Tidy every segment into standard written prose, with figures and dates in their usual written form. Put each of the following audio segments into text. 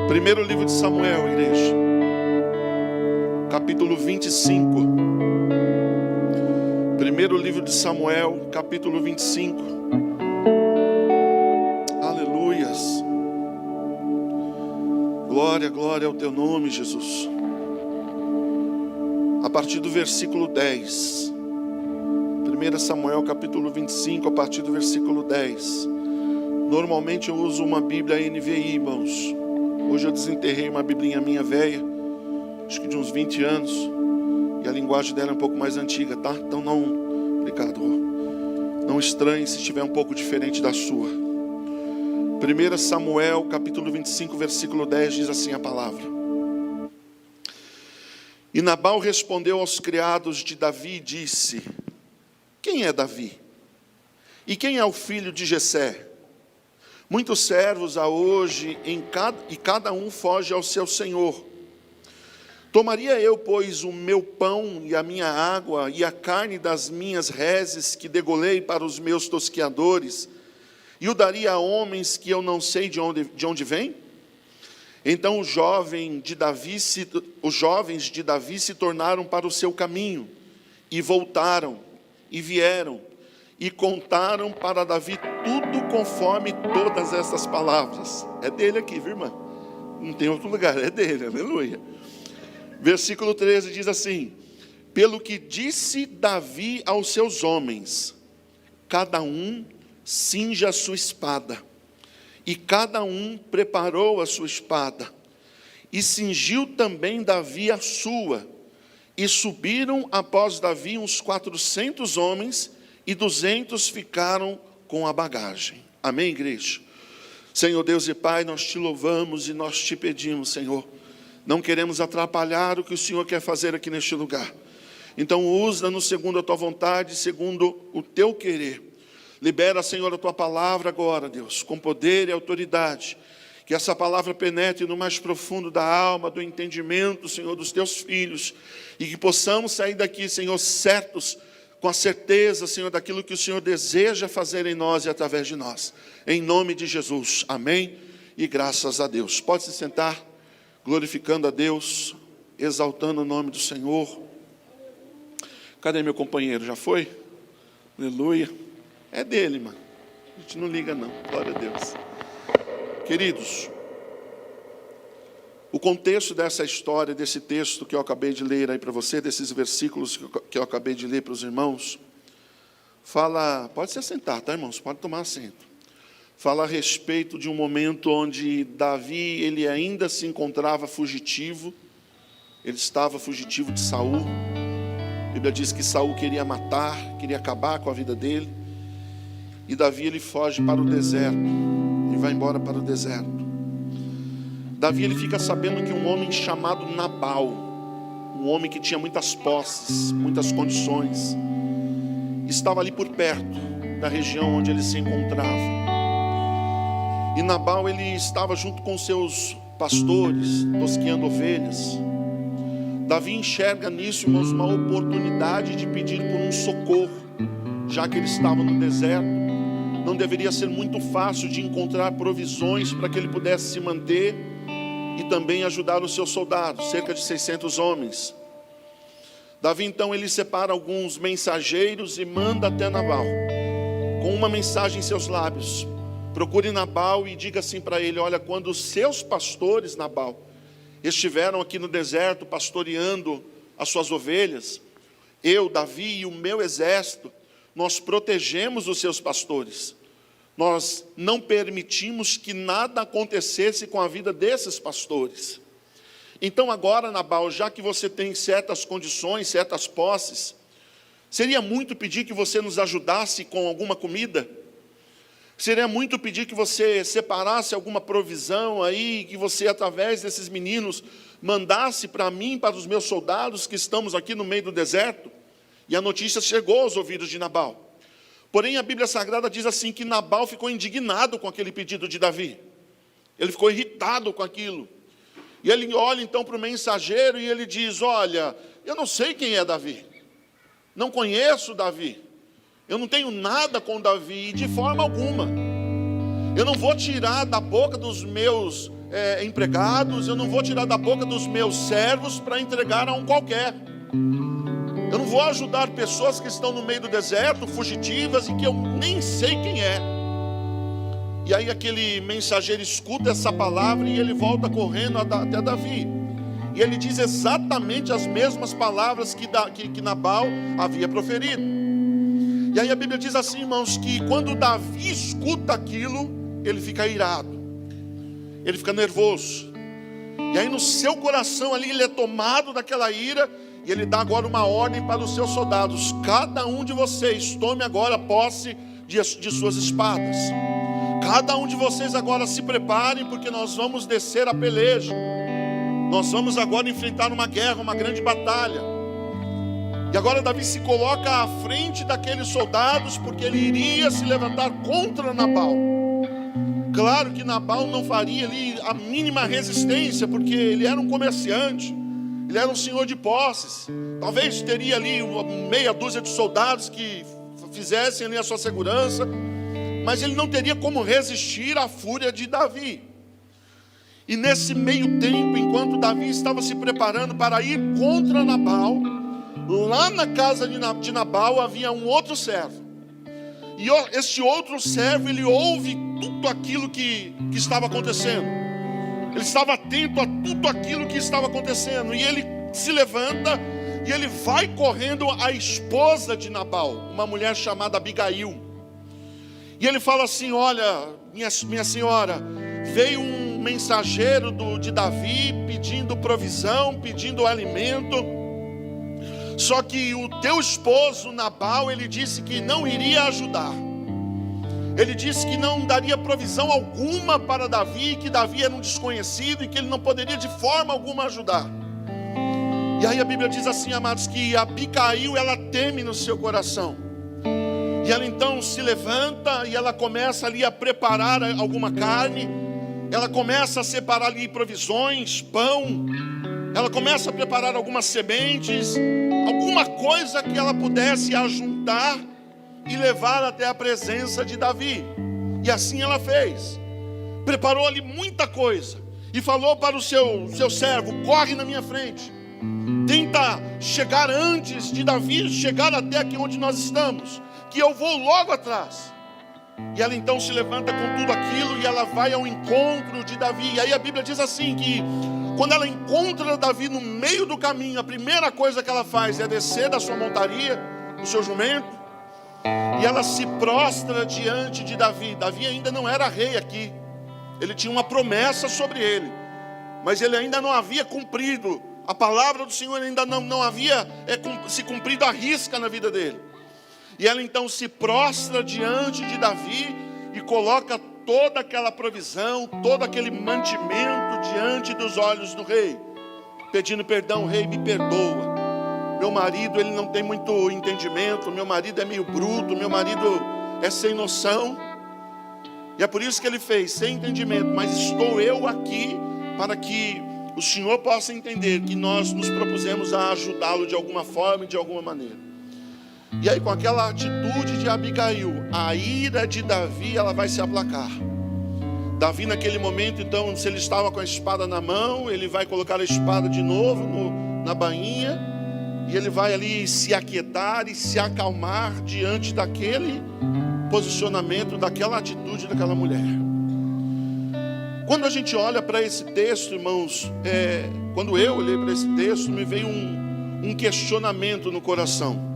Primeiro livro de Samuel, igreja, capítulo 25. Primeiro livro de Samuel, capítulo 25. Aleluias. Glória, glória ao teu nome, Jesus. A partir do versículo 10. 1 Samuel, capítulo 25, a partir do versículo 10. Normalmente eu uso uma Bíblia NVI, irmãos. Hoje eu desenterrei uma biblinha minha velha, acho que de uns 20 anos, e a linguagem dela é um pouco mais antiga, tá? Então não, obrigado, não estranhe se estiver um pouco diferente da sua. 1 Samuel, capítulo 25, versículo 10, diz assim a palavra: E Nabal respondeu aos criados de Davi e disse: Quem é Davi? E quem é o filho de Jessé? Muitos servos há hoje, e cada um foge ao seu senhor. Tomaria eu, pois, o meu pão e a minha água e a carne das minhas reses que degolei para os meus tosquiadores, e o daria a homens que eu não sei de onde vêm? Então os jovens de Davi se tornaram para o seu caminho, e voltaram, e vieram, e contaram para Davi tudo conforme todas essas palavras. É dele aqui, viu, irmã? Não tem outro lugar, é dele, aleluia. Versículo 13 diz assim: Pelo que disse Davi aos seus homens, cada um cinja a sua espada. E cada um preparou a sua espada. E cingiu também Davi a sua. E subiram após Davi uns 400 homens, e 200 ficaram com a bagagem. Amém, igreja? Senhor Deus e Pai, nós te louvamos e nós te pedimos, Senhor, não queremos atrapalhar o que o Senhor quer fazer aqui neste lugar. Então usa-nos segundo a tua vontade, segundo o teu querer. Libera, Senhor, a tua palavra agora, Deus, com poder e autoridade. Que essa palavra penetre no mais profundo da alma, do entendimento, Senhor, dos teus filhos. E que possamos sair daqui, Senhor, certos, com a certeza, Senhor, daquilo que o Senhor deseja fazer em nós e através de nós. Em nome de Jesus. Amém. E graças a Deus. Pode se sentar, glorificando a Deus, exaltando o nome do Senhor. Cadê meu companheiro? Já foi? Aleluia. É dele, mano. A gente não liga não. Glória a Deus. Queridos, o contexto dessa história, desse texto que eu acabei de ler aí para você, desses versículos que eu acabei de ler para os irmãos, fala, pode se assentar, tá, irmãos? Pode tomar assento. Fala a respeito de um momento onde Davi, ele ainda se encontrava fugitivo, ele estava fugitivo de Saul. A Bíblia diz que Saul queria matar, queria acabar com a vida dele, e Davi, ele foge para o deserto, e vai embora para o deserto. Davi, ele fica sabendo que um homem chamado Nabal, um homem que tinha muitas posses, muitas condições, estava ali por perto da região onde ele se encontrava. E Nabal, ele estava junto com seus pastores, tosqueando ovelhas. Davi enxerga nisso, irmãos, uma oportunidade de pedir por um socorro, já que ele estava no deserto. Não deveria ser muito fácil de encontrar provisões para que ele pudesse se manter e também ajudar os seus soldados, cerca de 600 homens. Davi, então, ele separa alguns mensageiros e manda até Nabal, com uma mensagem em seus lábios. Procure Nabal e diga assim para ele: olha, quando os seus pastores, Nabal, estiveram aqui no deserto pastoreando as suas ovelhas, eu, Davi e o meu exército, nós protegemos os seus pastores. Nós não permitimos que nada acontecesse com a vida desses pastores. Então agora, Nabal, já que você tem certas condições, certas posses, seria muito pedir que você nos ajudasse com alguma comida? Seria muito pedir que você separasse alguma provisão aí, que você, através desses meninos, mandasse para mim, para os meus soldados que estamos aqui no meio do deserto? E a notícia chegou aos ouvidos de Nabal. Porém, a Bíblia Sagrada diz assim, que Nabal ficou indignado com aquele pedido de Davi. Ele ficou irritado com aquilo. E ele olha então para o mensageiro e ele diz: olha, eu não sei quem é Davi. Não conheço Davi. Eu não tenho nada com Davi, de forma alguma. Eu não vou tirar da boca dos meus empregados, eu não vou tirar da boca dos meus servos para entregar a um qualquer. Eu não vou ajudar pessoas que estão no meio do deserto, fugitivas, e que eu nem sei quem é. E aí aquele mensageiro escuta essa palavra e ele volta correndo até Davi. E ele diz exatamente as mesmas palavras que Nabal havia proferido. E aí a Bíblia diz assim, irmãos, que quando Davi escuta aquilo, ele fica irado, ele fica nervoso. E aí no seu coração ali, ele é tomado daquela ira, e ele dá agora uma ordem para os seus soldados: cada um de vocês tome agora posse de suas espadas. Cada um de vocês agora se preparem, porque nós vamos descer a peleja. Nós vamos agora enfrentar uma guerra, uma grande batalha. E agora Davi se coloca à frente daqueles soldados, porque ele iria se levantar contra Nabal. Claro que Nabal não faria ali a mínima resistência, porque ele era um comerciante, ele era um senhor de posses. Talvez teria ali meia dúzia de soldados que fizessem ali a sua segurança, mas ele não teria como resistir à fúria de Davi. E nesse meio tempo, enquanto Davi estava se preparando para ir contra Nabal, lá na casa de Nabal havia um outro servo. E este outro servo, ele ouve tudo aquilo que estava acontecendo. Ele estava atento a tudo aquilo que estava acontecendo. E ele se levanta e ele vai correndo à esposa de Nabal, uma mulher chamada Abigail. E ele fala assim: olha, minha senhora, veio um mensageiro de Davi pedindo provisão, pedindo alimento. Só que o teu esposo Nabal, ele disse que não iria ajudar. Ele disse que não daria provisão alguma para Davi, que Davi era um desconhecido e que ele não poderia de forma alguma ajudar. E aí a Bíblia diz assim, amados, que Abigail, ela teme no seu coração. E ela então se levanta e ela começa ali a preparar alguma carne. Ela começa a separar ali provisões, pão. Ela começa a preparar algumas sementes, alguma coisa que ela pudesse ajuntar e levar até a presença de Davi. E assim ela fez. Preparou ali muita coisa e falou para o seu servo: corre na minha frente, tenta chegar antes de Davi chegar até aqui onde nós estamos, que eu vou logo atrás. E ela então se levanta com tudo aquilo e ela vai ao encontro de Davi. E aí a Bíblia diz assim, que quando ela encontra Davi no meio do caminho, a primeira coisa que ela faz é descer da sua montaria, do seu jumento, e ela se prostra diante de Davi. Davi ainda não era rei aqui, ele tinha uma promessa sobre ele, mas ele ainda não havia cumprido, a palavra do Senhor ainda não havia se cumprido à risca na vida dele. E ela então se prostra diante de Davi e coloca toda aquela provisão, todo aquele mantimento diante dos olhos do rei, pedindo perdão: rei, me perdoa. Meu marido, ele não tem muito entendimento, meu marido é meio bruto, meu marido é sem noção. E é por isso que ele fez, sem entendimento, mas estou eu aqui para que o Senhor possa entender que nós nos propusemos a ajudá-lo de alguma forma e de alguma maneira. E aí, com aquela atitude de Abigail, a ira de Davi, ela vai se aplacar. Davi naquele momento, então, se ele estava com a espada na mão, ele vai colocar a espada de novo na bainha, e ele vai ali se aquietar e se acalmar diante daquele posicionamento, daquela atitude daquela mulher. Quando a gente olha para esse texto, irmãos, quando eu olhei para esse texto, me veio um questionamento no coração.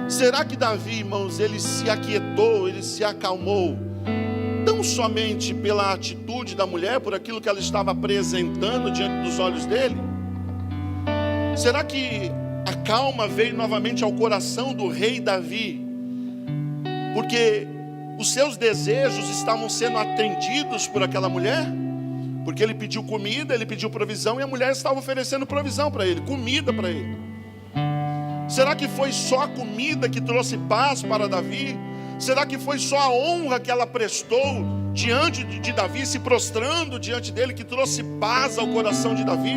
Será que Davi, irmãos, ele se aquietou, ele se acalmou, tão somente pela atitude da mulher, por aquilo que ela estava apresentando diante dos olhos dele? Será que a calma veio novamente ao coração do rei Davi, porque os seus desejos estavam sendo atendidos por aquela mulher? Porque ele pediu comida, ele pediu provisão, e a mulher estava oferecendo provisão para ele, comida para ele. Será que foi só a comida que trouxe paz para Davi? Será que foi só a honra que ela prestou diante de Davi, se prostrando diante dele, que trouxe paz ao coração de Davi?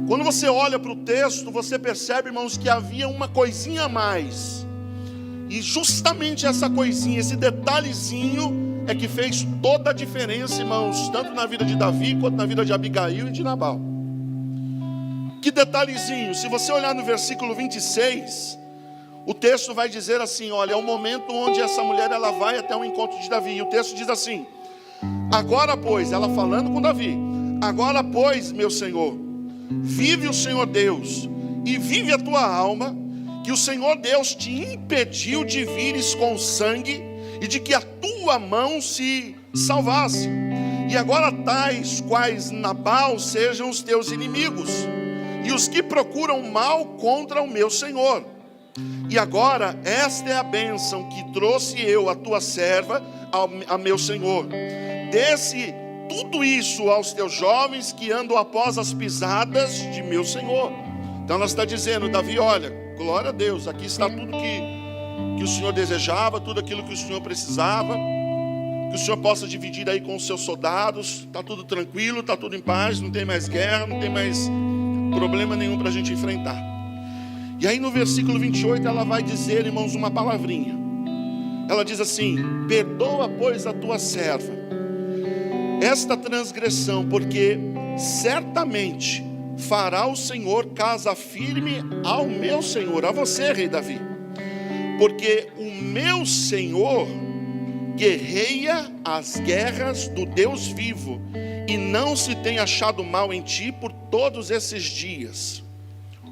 Quando você olha para o texto, você percebe, irmãos, que havia uma coisinha a mais. E justamente essa coisinha, esse detalhezinho, é que fez toda a diferença, irmãos, tanto na vida de Davi, quanto na vida de Abigail e de Nabal. Que detalhezinho, se você olhar no versículo 26, o texto vai dizer assim, olha, é o momento onde essa mulher, ela vai até o encontro de Davi, e o texto diz assim, agora pois, ela falando com Davi, agora pois, meu Senhor, vive o Senhor Deus, e vive a tua alma, que o Senhor Deus te impediu de vires com sangue, e de que a tua mão se salvasse, e agora tais quais Nabal sejam os teus inimigos, e os que procuram mal contra o meu Senhor. E agora, esta é a bênção que trouxe eu, a tua serva, a meu Senhor. Desse tudo isso aos teus jovens que andam após as pisadas de meu Senhor. Então ela está dizendo, Davi, olha, glória a Deus, aqui está tudo que o Senhor desejava, tudo aquilo que o Senhor precisava, que o Senhor possa dividir aí com os seus soldados, está tudo tranquilo, está tudo em paz, não tem mais guerra, não tem mais problema nenhum para a gente enfrentar. E aí no versículo 28 ela vai dizer, irmãos, uma palavrinha. Ela diz assim, perdoa pois a tua serva esta transgressão, porque certamente fará o Senhor casa firme ao meu Senhor, a você, rei Davi, porque o meu Senhor guerreia as guerras do Deus vivo, e não se tem achado mal em ti por todos esses dias.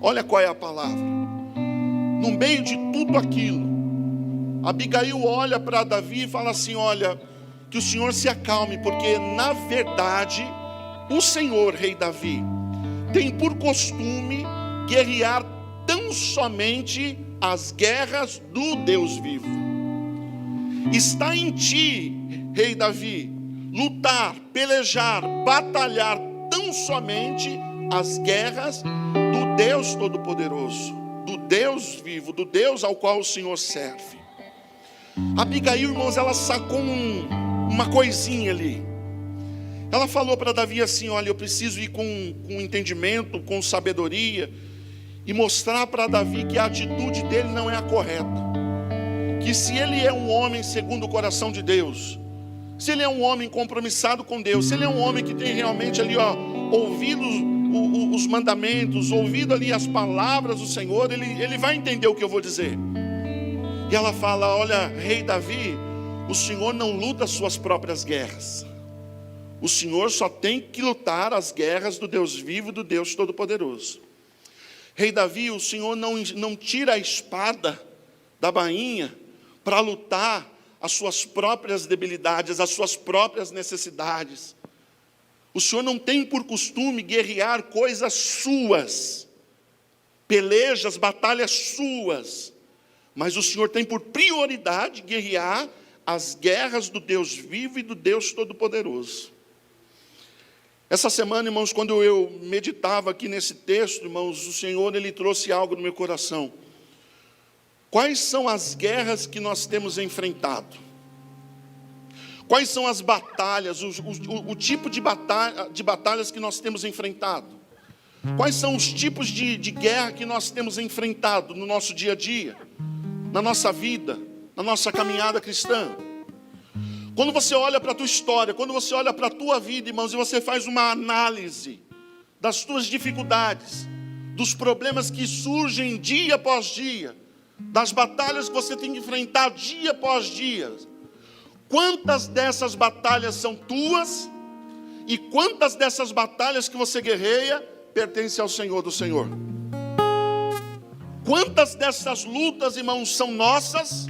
Olha qual é a palavra. No meio de tudo aquilo, Abigail olha para Davi e fala assim, olha, que o Senhor se acalme, porque na verdade o Senhor, rei Davi, tem por costume guerrear tão somente as guerras do Deus vivo. Está em ti, rei Davi, lutar, pelejar, batalhar tão somente as guerras do Deus Todo-Poderoso, do Deus vivo, do Deus ao qual o Senhor serve. Abigail, irmãos, ela sacou uma coisinha ali. Ela falou para Davi assim, olha, eu preciso ir com entendimento, com sabedoria, e mostrar para Davi que a atitude dele não é a correta. Que se ele é um homem segundo o coração de Deus, se ele é um homem compromissado com Deus, se ele é um homem que tem realmente ali, ouvido os mandamentos, ouvido ali as palavras do Senhor, ele vai entender o que eu vou dizer. E ela fala, olha, rei Davi, o Senhor não luta as suas próprias guerras. O Senhor só tem que lutar as guerras do Deus vivo, do Deus Todo-Poderoso. Rei Davi, o Senhor não tira a espada da bainha para lutar as suas próprias debilidades, as suas próprias necessidades. O Senhor não tem por costume guerrear coisas suas, pelejas, batalhas suas, mas o Senhor tem por prioridade guerrear as guerras do Deus vivo e do Deus Todo-Poderoso. Essa semana, irmãos, quando eu meditava aqui nesse texto, irmãos, o Senhor, Ele trouxe algo no meu coração. Quais são as guerras que nós temos enfrentado? Quais são as batalhas, o tipo de batalhas que nós temos enfrentado? Quais são os tipos de guerra que nós temos enfrentado no nosso dia a dia, na nossa vida, na nossa caminhada cristã? Quando você olha para a tua história, quando você olha para a tua vida, irmãos, e você faz uma análise das tuas dificuldades, dos problemas que surgem dia após dia, das batalhas que você tem que enfrentar dia após dia, quantas dessas batalhas são tuas e quantas dessas batalhas que você guerreia pertencem ao Senhor do Senhor? Quantas dessas lutas, irmãos, são nossas?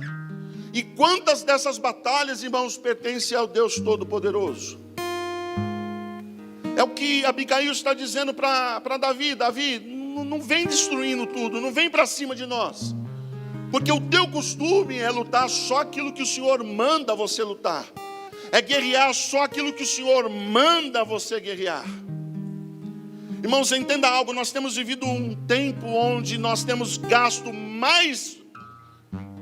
E quantas dessas batalhas, irmãos, pertencem ao Deus Todo-Poderoso? É o que Abigail está dizendo para Davi. Davi, não vem destruindo tudo, não vem para cima de nós. Porque o teu costume é lutar só aquilo que o Senhor manda você lutar. É guerrear só aquilo que o Senhor manda você guerrear. Irmãos, entenda algo, nós temos vivido um tempo onde nós temos gasto mais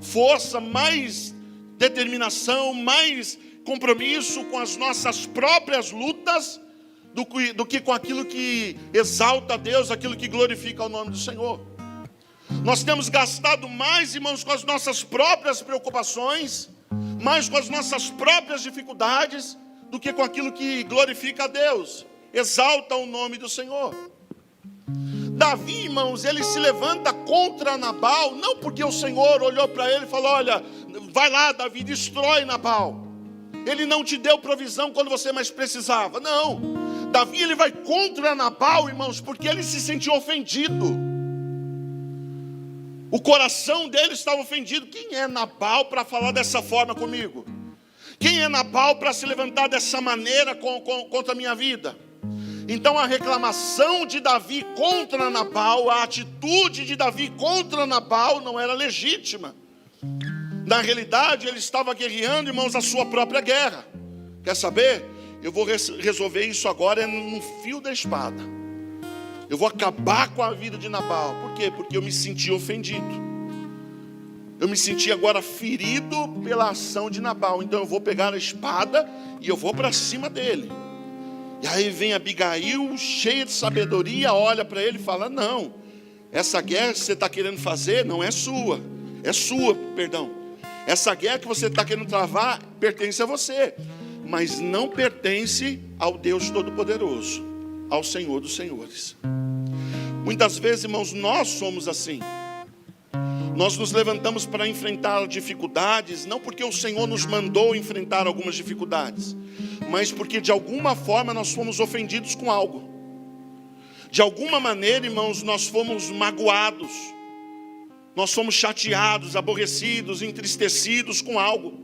força, mais determinação, mais compromisso com as nossas próprias lutas do que com aquilo que exalta a Deus, aquilo que glorifica o nome do Senhor. Nós temos gastado mais, irmãos, com as nossas próprias preocupações, mais com as nossas próprias dificuldades do que com aquilo que glorifica a Deus, exalta o nome do Senhor. Davi, irmãos, ele se levanta contra Nabal, não porque o Senhor olhou para ele e falou: olha, vai lá, Davi, destrói Nabal. Ele não te deu provisão quando você mais precisava. Não, Davi ele vai contra Nabal, irmãos, porque ele se sentiu ofendido. O coração dele estava ofendido. Quem é Nabal para falar dessa forma comigo? Quem é Nabal para se levantar dessa maneira contra a minha vida? Então a reclamação de Davi contra Nabal, a atitude de Davi contra Nabal não era legítima. Na realidade, ele estava guerreando, irmãos, a sua própria guerra. Quer saber? Eu vou resolver isso agora no fio da espada. Eu vou acabar com a vida de Nabal. Por quê? Porque eu me senti ofendido. Eu me senti agora ferido pela ação de Nabal. Então eu vou pegar a espada e eu vou para cima dele. E aí vem Abigail, cheia de sabedoria, olha para ele e fala: não, essa guerra que você está querendo fazer não é sua. Essa guerra que você está querendo travar pertence a você, mas não pertence ao Deus Todo-Poderoso, ao Senhor dos Senhores. Muitas vezes, irmãos, nós somos assim. Nós nos levantamos para enfrentar dificuldades, não porque o Senhor nos mandou enfrentar algumas dificuldades, mas porque de alguma forma nós fomos ofendidos com algo. De alguma maneira, irmãos, nós fomos magoados. Nós somos chateados, aborrecidos, entristecidos com algo,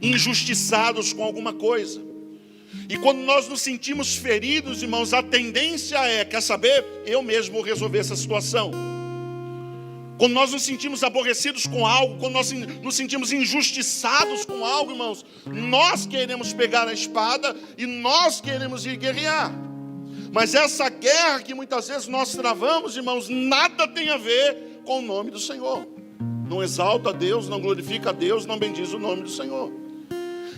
injustiçados com alguma coisa. E quando nós nos sentimos feridos, irmãos, a tendência é, quer saber? Eu mesmo vou resolver essa situação. Quando nós nos sentimos aborrecidos com algo, quando nós nos sentimos injustiçados com algo, irmãos, nós queremos pegar a espada e nós queremos ir guerrear. Mas essa guerra que muitas vezes nós travamos, irmãos, nada tem a ver com o nome do Senhor. Não exalta a Deus, não glorifica a Deus, não bendiz o nome do Senhor.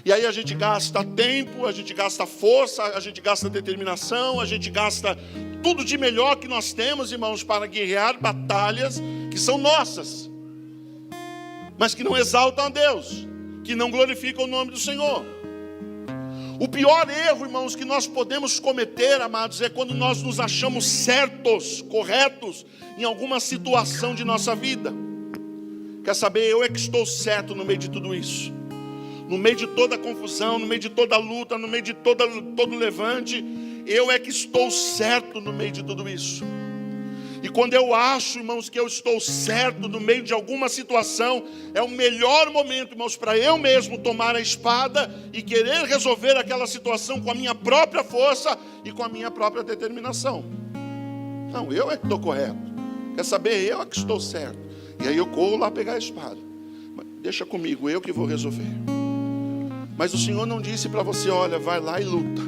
E aí a gente gasta tempo, a gente gasta força, a gente gasta determinação, a gente gasta tudo de melhor que nós temos, irmãos, para guerrear batalhas que são nossas, mas que não exaltam a Deus, que não glorificam o nome do Senhor. O pior erro, irmãos, que nós podemos cometer, amados, é quando nós nos achamos certos, corretos, em alguma situação de nossa vida. Quer saber? Eu é que estou certo no meio de tudo isso. No meio de toda a confusão, no meio de toda a luta, no meio de todo levante, eu é que estou certo no meio de tudo isso. E quando eu acho, irmãos, que eu estou certo no meio de alguma situação, é o melhor momento, irmãos, para eu mesmo tomar a espada e querer resolver aquela situação com a minha própria força e com a minha própria determinação. Não, eu é que estou correto. Quer saber? Eu é que estou certo. E aí eu corro lá pegar a espada. Deixa comigo, eu que vou resolver. Mas o Senhor não disse para você: olha, vai lá e luta,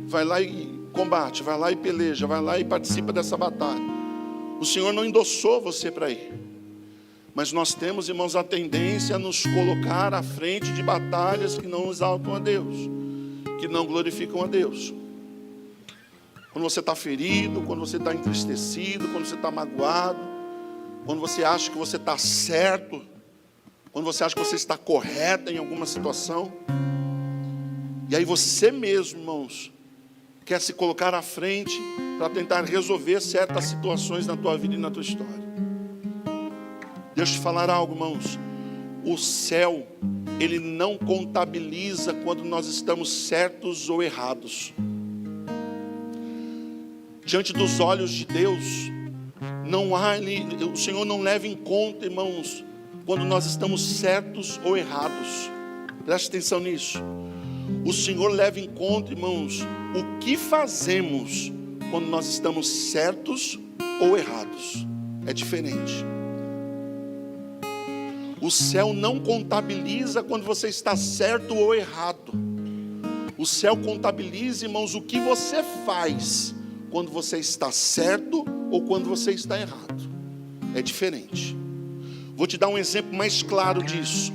vai lá e combate, vai lá e peleja, vai lá e participa dessa batalha. O Senhor não endossou você para ir. Mas nós temos, irmãos, a tendência a nos colocar à frente de batalhas que não exaltam a Deus, que não glorificam a Deus. Quando você está ferido, quando você está entristecido, quando você está magoado, quando você acha que você está certo, quando você acha que você está correta em alguma situação, e aí você mesmo, irmãos, quer se colocar à frente para tentar resolver certas situações na tua vida e na tua história. Deixa eu te falar algo, irmãos. O céu, ele não contabiliza quando nós estamos certos ou errados. Diante dos olhos de Deus, o Senhor não leva em conta, irmãos, quando nós estamos certos ou errados. Preste atenção nisso. O Senhor leva em conta, irmãos, o que fazemos quando nós estamos certos ou errados. É diferente. O céu não contabiliza quando você está certo ou errado. O céu contabiliza, irmãos, o que você faz quando você está certo ou quando você está errado. É diferente. Vou te dar um exemplo mais claro disso.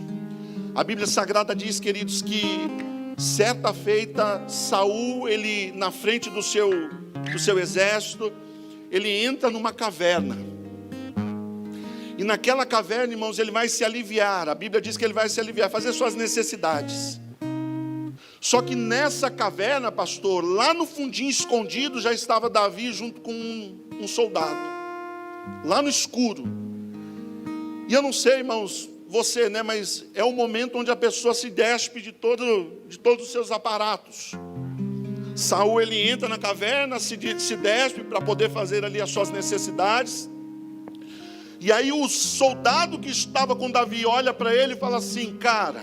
A Bíblia Sagrada diz, queridos, que certa feita, Saul, ele na frente do seu exército, ele entra numa caverna. E naquela caverna, irmãos, ele vai se aliviar. A Bíblia diz que ele vai se aliviar, fazer suas necessidades. Só que nessa caverna, pastor, lá no fundinho escondido, já estava Davi junto com um soldado. Lá no escuro. E eu não sei, irmãos, você, né? Mas é o momento onde a pessoa se despe de todos os seus aparatos. Saul, ele entra na caverna, se despe para poder fazer ali as suas necessidades. E aí o soldado que estava com Davi olha para ele e fala assim: cara,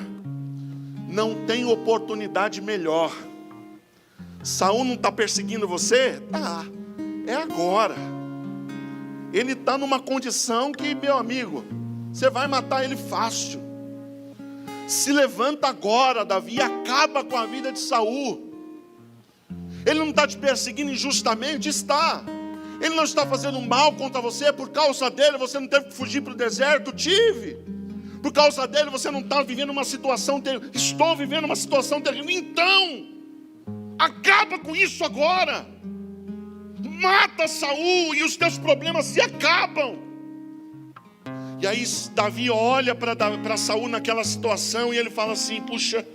não tem oportunidade melhor. Saul não está perseguindo você? Tá, é agora. Ele está numa condição que, meu amigo, você vai matar ele fácil. Se levanta agora, Davi, e acaba com a vida de Saul. Ele não está te perseguindo injustamente? Está. Ele não está fazendo mal contra você. Por causa dele você não teve que fugir para o deserto? Tive. Por causa dele você não está vivendo uma situação terrível? Estou vivendo uma situação terrível. Então, acaba com isso agora. Mata Saul e os teus problemas se acabam. E aí Davi olha para Saul naquela situação e ele fala assim: puxa,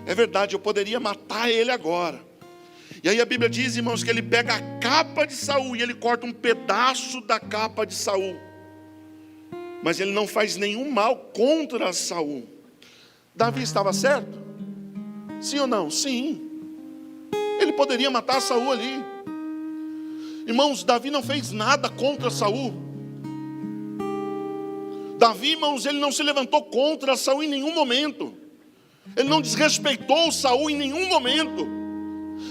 é verdade, eu poderia matar ele agora. E aí a Bíblia diz, irmãos, que ele pega a capa de Saul e ele corta um pedaço da capa de Saul. Mas ele não faz nenhum mal contra Saul. Davi estava certo? Sim ou não? Sim. Ele poderia matar Saul ali. Irmãos, Davi não fez nada contra Saul. Davi, irmãos, ele não se levantou contra Saul em nenhum momento. Ele não desrespeitou Saul em nenhum momento.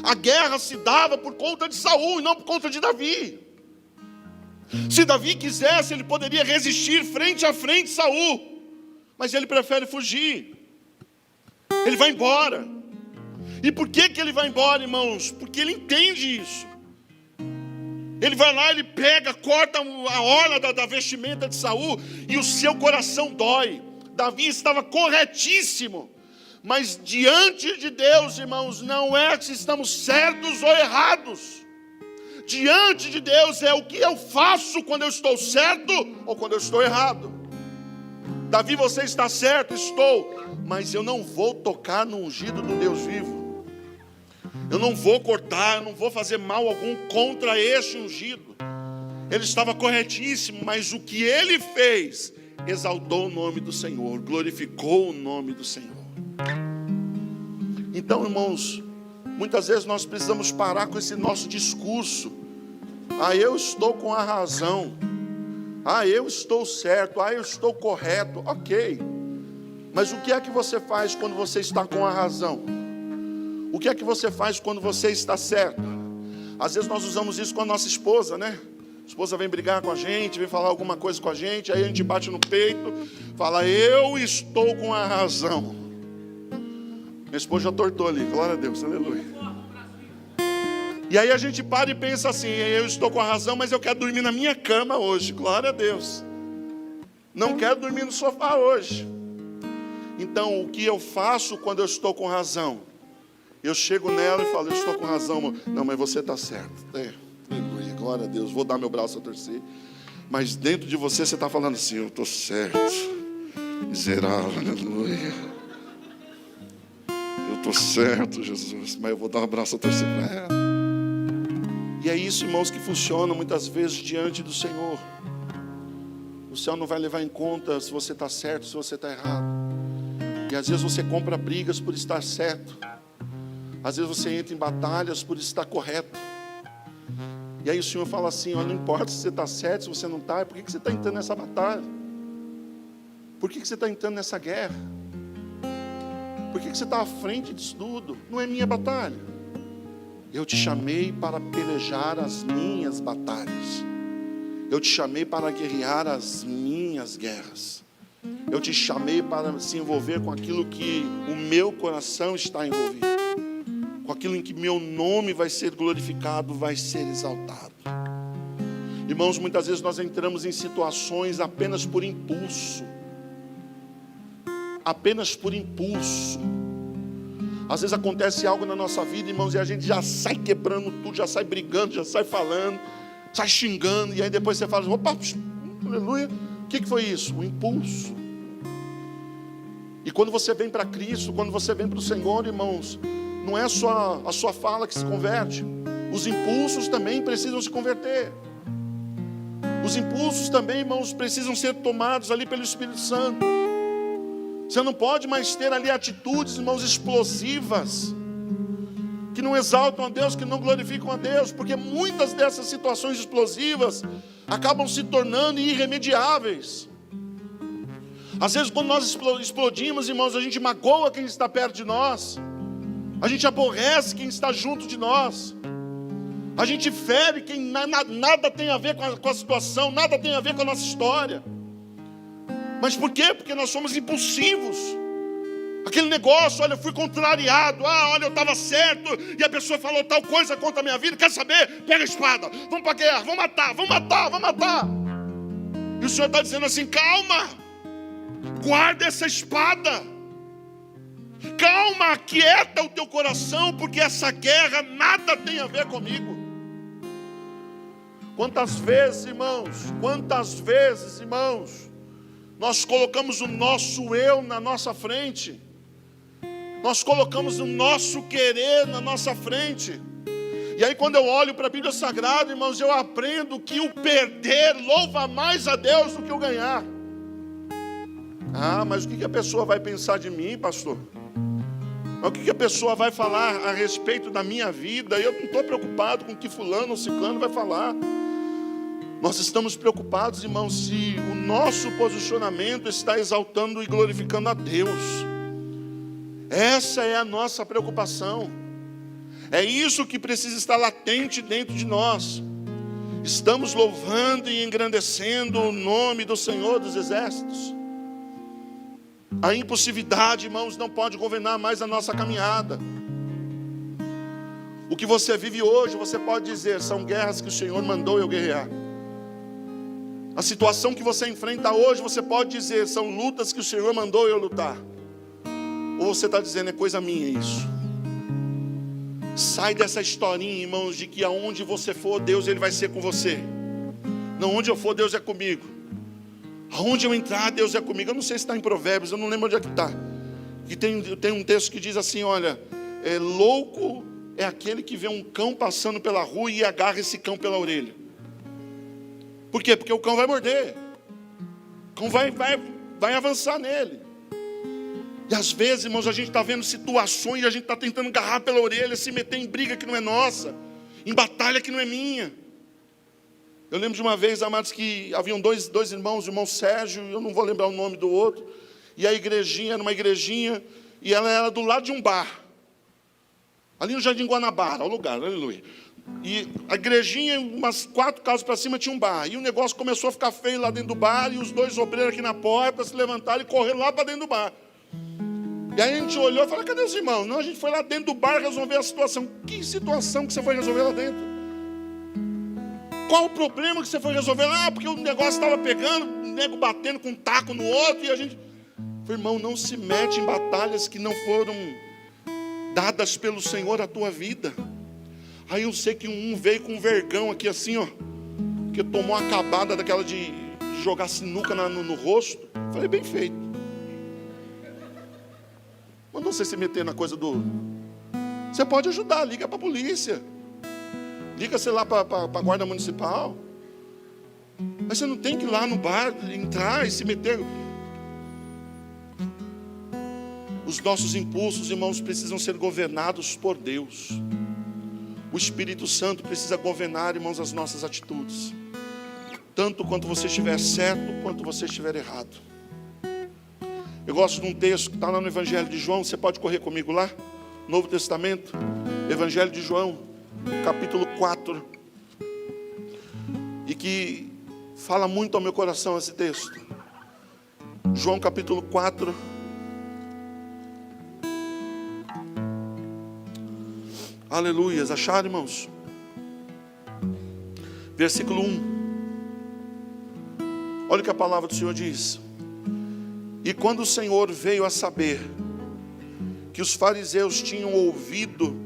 A guerra se dava por conta de Saul e não por conta de Davi. Se Davi quisesse, ele poderia resistir frente a frente a Saul, mas ele prefere fugir. Ele vai embora. E por que ele vai embora, irmãos? Porque ele entende isso. Ele vai lá, ele pega, corta a orla da vestimenta de Saul e o seu coração dói. Davi estava corretíssimo. Mas diante de Deus, irmãos, não é se estamos certos ou errados. Diante de Deus é o que eu faço quando eu estou certo ou quando eu estou errado. Davi, você está certo? Estou. Mas eu não vou tocar no ungido do Deus vivo. Eu não vou cortar, eu não vou fazer mal algum contra este ungido. Ele estava corretíssimo, mas o que ele fez, exaltou o nome do Senhor, glorificou o nome do Senhor. Então, irmãos, muitas vezes nós precisamos parar com esse nosso discurso. Eu estou com a razão. Eu estou certo. Eu estou correto. Ok. Mas o que é que você faz quando você está com a razão? O que é que você faz quando você está certo? Às vezes nós usamos isso com a nossa esposa, né? A esposa vem brigar com a gente, vem falar alguma coisa com a gente, aí a gente bate no peito, fala: eu estou com a razão. Minha esposa já tortou ali, glória a Deus, aleluia. E aí a gente para e pensa assim: eu estou com a razão, mas eu quero dormir na minha cama hoje, glória a Deus. Não quero dormir no sofá hoje. Então, o que eu faço quando eu estou com razão? Eu chego nela e falo: eu estou com razão, amor. Não, mas você está certo. Aleluia, glória a Deus, vou dar meu braço a torcer. Mas dentro de você está falando assim: eu estou certo. Miserável, aleluia. Eu estou certo, Jesus, mas eu vou dar um abraço a torcer para ela. E é isso, irmãos, que funciona muitas vezes diante do Senhor. O céu não vai levar em conta se você está certo, se você está errado. E às vezes você compra brigas por estar certo. Às vezes você entra em batalhas por estar correto. E aí o Senhor fala assim: não importa se você está certo, se você não está, por que você está entrando nessa batalha? Por que você está entrando nessa guerra? Por que você está à frente disso tudo? Não é minha batalha. Eu te chamei para pelejar as minhas batalhas. Eu te chamei para guerrear as minhas guerras. Eu te chamei para se envolver com aquilo que o meu coração está envolvido, com aquilo em que meu nome vai ser glorificado, vai ser exaltado. Irmãos, muitas vezes nós entramos em situações apenas por impulso. Apenas por impulso. Às vezes acontece algo na nossa vida, irmãos, e a gente já sai quebrando tudo, já sai brigando, já sai falando, sai xingando, e aí depois você fala: opa, aleluia, O que foi isso? Um impulso. E quando você vem para Cristo, quando você vem para o Senhor, irmãos, não é só a sua fala que se converte. Os impulsos também precisam se converter. Os impulsos também, irmãos, precisam ser tomados ali pelo Espírito Santo. Você não pode mais ter ali atitudes, irmãos, explosivas, que não exaltam a Deus, que não glorificam a Deus, porque muitas dessas situações explosivas acabam se tornando irremediáveis. Às vezes, quando nós explodimos, irmãos, a gente magoa quem está perto de nós, a gente aborrece quem está junto de nós, a gente fere quem nada tem a ver com a situação, nada tem a ver com a nossa história. Mas por quê? Porque nós somos impulsivos. Aquele negócio, olha, eu fui contrariado, olha, eu estava certo, e a pessoa falou tal coisa contra a minha vida, quer saber? Pega a espada, vamos para a guerra, vamos matar, vamos matar, vamos matar. E o Senhor está dizendo assim, calma, guarda essa espada, calma, aquieta o teu coração, porque essa guerra nada tem a ver comigo. Quantas vezes, irmãos, nós colocamos o nosso eu na nossa frente, nós colocamos o nosso querer na nossa frente. E aí quando eu olho para a Bíblia Sagrada, irmãos, eu aprendo que o perder louva mais a Deus do que o ganhar. Mas o que a pessoa vai pensar de mim, pastor? Mas o que a pessoa vai falar a respeito da minha vida? Eu não estou preocupado com o que fulano ou ciclano vai falar. Nós estamos preocupados, irmãos, se o nosso posicionamento está exaltando e glorificando a Deus. Essa é a nossa preocupação. É isso que precisa estar latente dentro de nós. Estamos louvando e engrandecendo o nome do Senhor dos Exércitos. A impulsividade, irmãos, não pode governar mais a nossa caminhada. O que você vive hoje, você pode dizer, são guerras que o Senhor mandou eu guerrear. A situação que você enfrenta hoje, você pode dizer, são lutas que o Senhor mandou eu lutar. Ou você está dizendo, é coisa minha isso. Sai dessa historinha, irmãos, de que aonde você for, Deus ele vai ser com você. Não, onde eu for, Deus é comigo. Aonde eu entrar, Deus é comigo. Eu não sei se está em Provérbios, eu não lembro onde é que está. E tem um texto que diz assim, olha, louco é aquele que vê um cão passando pela rua e agarra esse cão pela orelha. Por quê? Porque o cão vai morder. O cão vai avançar nele. E às vezes, irmãos, a gente está vendo situações e a gente está tentando agarrar pela orelha, se meter em briga que não é nossa, em batalha que não é minha. Eu lembro de uma vez, amados, que haviam dois irmãos, o irmão Sérgio, eu não vou lembrar o nome do outro, e a igrejinha era uma igrejinha, e ela era do lado de um bar, ali no Jardim Guanabara, o lugar, aleluia. E a igrejinha, umas 4 casas para cima, tinha um bar, e o negócio começou a ficar feio lá dentro do bar, e os 2 obreiros aqui na porta se levantaram e correram lá para dentro do bar. E aí a gente olhou e falou, cadê os irmãos? Não, a gente foi lá dentro do bar resolver a situação. Que situação que você foi resolver lá dentro? Qual o problema que você foi resolver? Porque o negócio estava pegando, o nego batendo com um taco no outro, e a gente... Falei, irmão, não se mete em batalhas que não foram dadas pelo Senhor à tua vida. Aí eu sei que um veio com um vergão aqui assim, ó, que tomou uma acabada daquela de jogar sinuca no rosto. Falei, bem feito. Mandou você se meter na coisa do... Você pode ajudar, liga para a polícia. Liga, sei lá, para a guarda municipal. Mas você não tem que ir lá no bar, entrar e se meter. Os nossos impulsos, irmãos, precisam ser governados por Deus. O Espírito Santo precisa governar, irmãos, as nossas atitudes. Tanto quanto você estiver certo, quanto você estiver errado. Eu gosto de um texto que está lá no Evangelho de João. Você pode correr comigo lá? Novo Testamento, Evangelho de João, capítulo 4. E que fala muito ao meu coração esse texto. João capítulo 4. Aleluias, acharam, irmãos? Versículo 1. Olha o que a palavra do Senhor diz. E quando o Senhor veio a saber que os fariseus tinham ouvido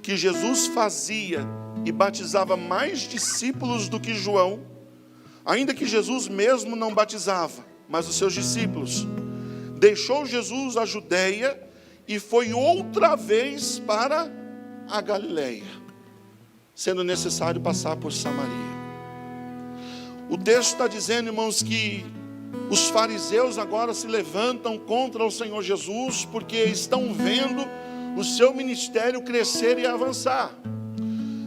que Jesus fazia e batizava mais discípulos do que João, Ainda que Jesus mesmo não batizava, mas os seus discípulos, deixou Jesus a Judeia e foi outra vez para a Galileia, sendo necessário passar por Samaria. O texto está dizendo, irmãos, que os fariseus agora se levantam contra o Senhor Jesus, porque estão vendo o seu ministério crescer e avançar.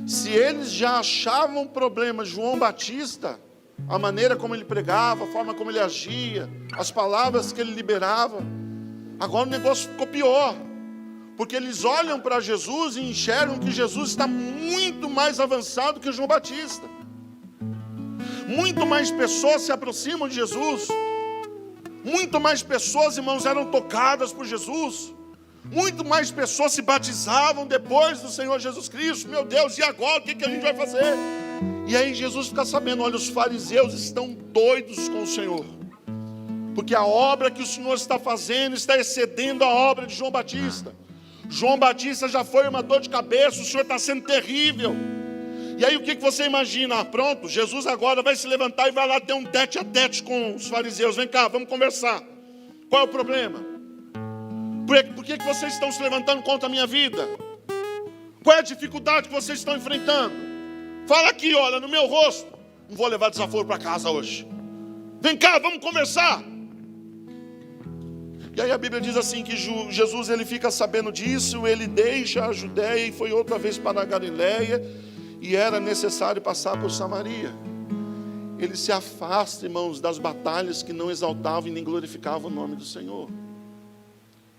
Se eles já achavam problema João Batista, a maneira como ele pregava, a forma como ele agia, as palavras que ele liberava, agora o negócio ficou pior, porque eles olham para Jesus e enxergam que Jesus está muito mais avançado que João Batista. Muito mais pessoas se aproximam de Jesus, muito mais pessoas, irmãos, eram tocadas por Jesus, muito mais pessoas se batizavam depois do Senhor Jesus Cristo. Meu Deus, e agora o que a gente vai fazer? E aí Jesus fica sabendo, olha, os fariseus estão doidos com o Senhor, porque a obra que o Senhor está fazendo está excedendo a obra de João Batista. João Batista já foi uma dor de cabeça, o Senhor está sendo terrível. E aí o que você imagina? Pronto, Jesus agora vai se levantar e vai lá ter um tete a tete com os fariseus. Vem cá, vamos conversar. Qual é o problema? Por que vocês estão se levantando contra a minha vida? Qual é a dificuldade que vocês estão enfrentando? Fala aqui, olha, no meu rosto. Não vou levar desaforo para casa hoje. Vem cá, vamos conversar. E aí a Bíblia diz assim, que Jesus, ele fica sabendo disso, ele deixa a Judéia e foi outra vez para a Galileia, e era necessário passar por Samaria. Ele se afasta, irmãos, das batalhas que não exaltavam e nem glorificavam o nome do Senhor.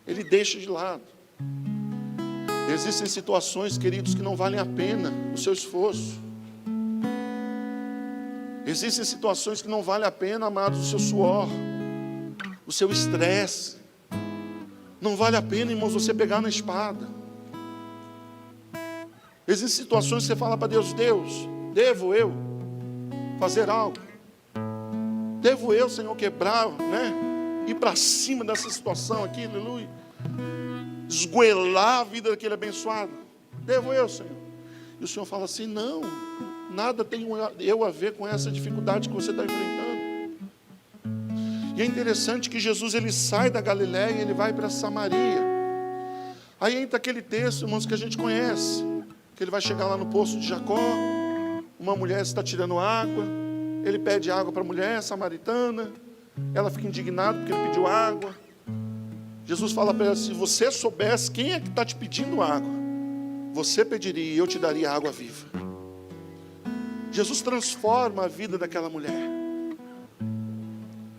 Ele deixa de lado. Existem situações, queridos, que não valem a pena o seu esforço. Existem situações que não valem a pena, amados, o seu suor, o seu estresse. Não vale a pena, irmãos, você pegar na espada. Existem situações que você fala para Deus, Deus, devo eu fazer algo? Devo eu, Senhor, quebrar, né? Ir para cima dessa situação aqui, aleluia. Esgoelar a vida daquele abençoado. Devo eu, Senhor? E o Senhor fala assim, não, nada tem eu a ver com essa dificuldade que você está enfrentando. E é interessante que Jesus, ele sai da Galileia e ele vai para Samaria. Aí entra aquele texto, irmãos, que a gente conhece, que ele vai chegar lá no poço de Jacó, uma mulher está tirando água, ele pede água para a mulher samaritana, ela fica indignada porque ele pediu água. Jesus fala para ela, se você soubesse quem é que está te pedindo água, você pediria e eu te daria água viva. Jesus transforma a vida daquela mulher.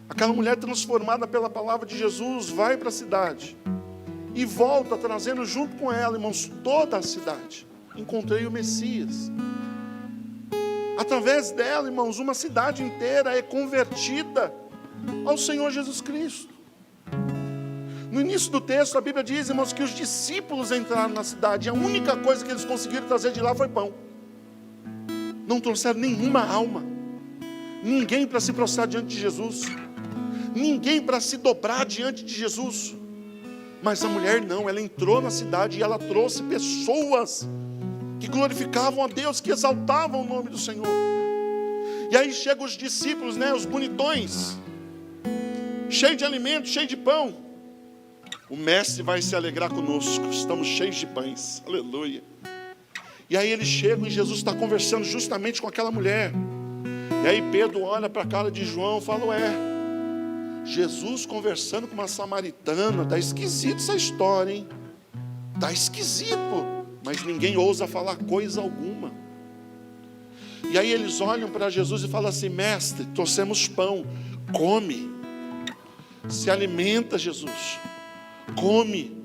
Aquela mulher transformada pela palavra de Jesus vai para a cidade e volta trazendo junto com ela, irmãos, toda a cidade. Encontrei o Messias. Através dela, irmãos, uma cidade inteira é convertida ao Senhor Jesus Cristo. No início do texto, a Bíblia diz, irmãos, que os discípulos entraram na cidade e a única coisa que eles conseguiram trazer de lá foi pão. Não trouxeram nenhuma alma, ninguém para se prostrar diante de Jesus, ninguém para se dobrar diante de Jesus. Mas a mulher não, ela entrou na cidade e ela trouxe pessoas que glorificavam a Deus, que exaltavam o nome do Senhor. E aí chegam os discípulos, né, os bonitões, cheios de alimento, cheios de pão. O mestre vai se alegrar conosco, estamos cheios de pães, aleluia. E aí eles chegam e Jesus está conversando justamente com aquela mulher. E aí Pedro olha para a cara de João e fala, Jesus conversando com uma samaritana, está esquisito essa história, hein? Está esquisito, mas ninguém ousa falar coisa alguma. E aí eles olham para Jesus e falam assim, mestre, trouxemos pão, come, se alimenta, Jesus, come.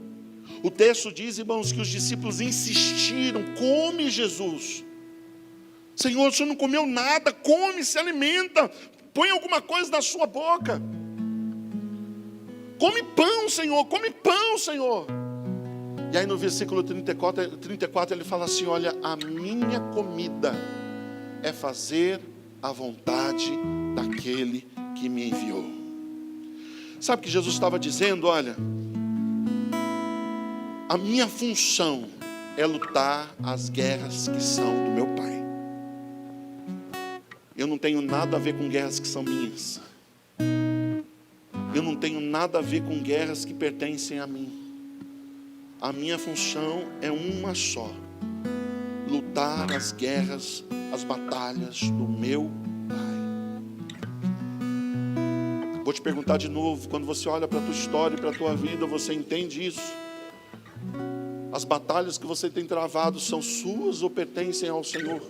O texto diz, irmãos, que os discípulos insistiram, come, Jesus. Senhor, o Senhor não comeu nada, come, se alimenta, põe alguma coisa na sua boca. Come pão, Senhor. E aí no versículo 34 ele fala assim, olha, a minha comida é fazer a vontade daquele que me enviou. Sabe o que Jesus estava dizendo? Olha, a minha função é lutar as guerras que são do meu Pai. Eu não tenho nada a ver com guerras que são minhas. Eu não tenho nada a ver com guerras que pertencem a mim. A minha função é uma só: lutar as guerras, as batalhas do meu Pai. Vou te perguntar de novo, quando você olha para a tua história e para a tua vida, você entende isso? As batalhas que você tem travado são suas ou pertencem ao Senhor?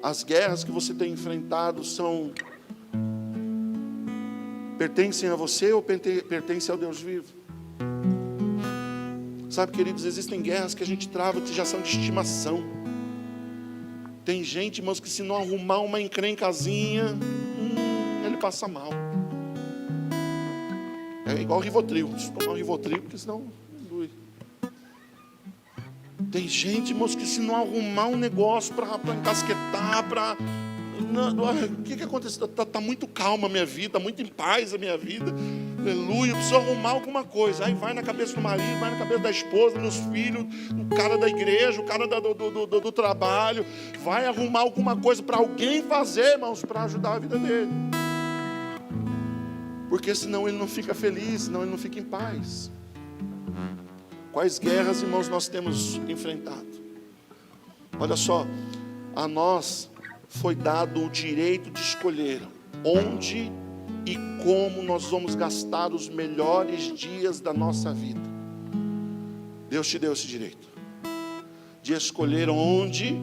As guerras que você tem enfrentado pertencem a você ou pertencem ao Deus vivo? Sabe, queridos, existem guerras que a gente trava que já são de estimação. Tem gente, irmãos, que se não arrumar uma encrencazinha, ele passa mal. É igual Rivotril. Se tomar um Rivotril, porque senão dói. Tem gente, irmãos, que se não arrumar um negócio para encasquetar, o que aconteceu? Está muito calma a minha vida, muito em paz a minha vida. Aleluia, eu preciso arrumar alguma coisa. Aí vai na cabeça do marido, vai na cabeça da esposa, dos filhos, o cara da igreja, o cara do trabalho. Vai arrumar alguma coisa para alguém fazer, irmãos, para ajudar a vida dele. Porque senão ele não fica feliz, senão ele não fica em paz. Quais guerras, irmãos, nós temos enfrentado? Olha só, a nós foi dado o direito de escolher onde e como nós vamos gastar os melhores dias da nossa vida. Deus te deu esse direito de escolher onde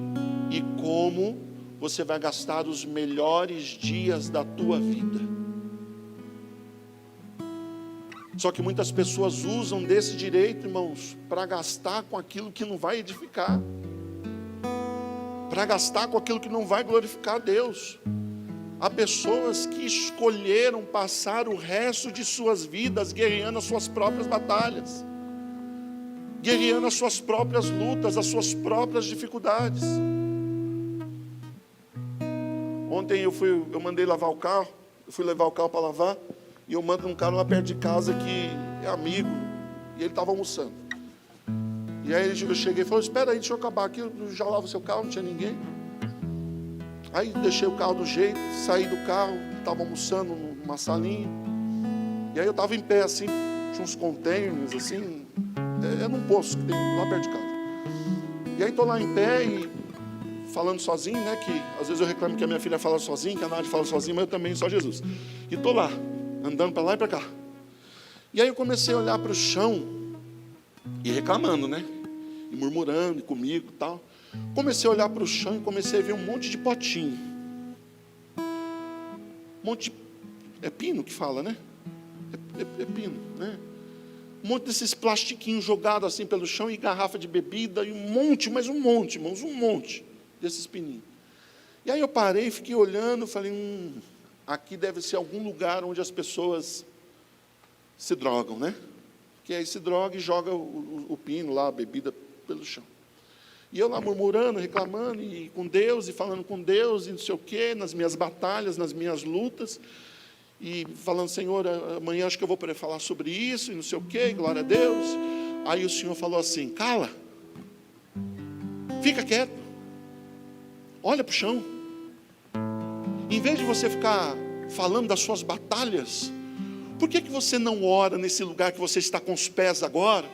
e como você vai gastar os melhores dias da tua vida. Só que muitas pessoas usam desse direito, irmãos, para gastar com aquilo que não vai edificar, para gastar com aquilo que não vai glorificar a Deus. Há pessoas que escolheram passar o resto de suas vidas guerreando as suas próprias batalhas, guerreando as suas próprias lutas, as suas próprias dificuldades. Ontem eu mandei lavar o carro, eu fui levar o carro para lavar, e eu mando um cara lá perto de casa que é amigo, e ele estava almoçando. E aí eu cheguei e falei: espera aí, deixa eu acabar aqui, eu já lavo o seu carro, não tinha ninguém. Aí deixei o carro do jeito, saí do carro, estava almoçando numa salinha. E aí eu estava em pé assim, tinha uns containers assim, num poço que tem lá perto de casa. E aí estou lá em pé e falando sozinho, né? Que às vezes eu reclamo que a minha filha fala sozinha, que a Nádia fala sozinha, mas eu também, só Jesus. E estou lá, andando para lá e para cá. E aí eu comecei a olhar para o chão e reclamando, né? E murmurando comigo e tal. Comecei a olhar para o chão e comecei a ver um monte de potinho. Um monte de... É pino que fala, né? É pino, né? Um monte desses plastiquinhos jogados assim pelo chão e garrafa de bebida e um monte, mas um monte, irmãos, um monte desses pininhos. E aí eu parei, fiquei olhando, falei, aqui deve ser algum lugar onde as pessoas se drogam, né? Que aí se droga e joga o pino lá, a bebida pelo chão. E eu lá murmurando, reclamando, e com Deus, e falando com Deus, e não sei o quê, nas minhas batalhas, nas minhas lutas, e falando: Senhor, amanhã acho que eu vou poder falar sobre isso, e não sei o quê, glória a Deus. Aí o Senhor falou assim: cala, fica quieto, olha para o chão. Em vez de você ficar falando das suas batalhas, por que você não ora nesse lugar que você está com os pés agora,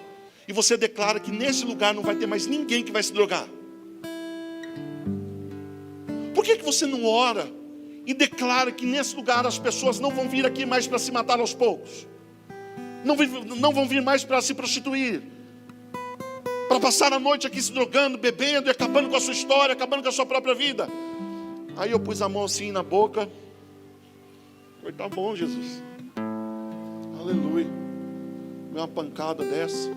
e você declara que nesse lugar não vai ter mais ninguém que vai se drogar? Por que você não ora e declara que nesse lugar as pessoas não vão vir aqui mais para se matar aos poucos, não vão vir mais para se prostituir, para passar a noite aqui se drogando, bebendo e acabando com a sua história, acabando com a sua própria vida? Aí eu pus a mão assim na boca. Foi: tá bom, Jesus, aleluia. Uma pancada dessa.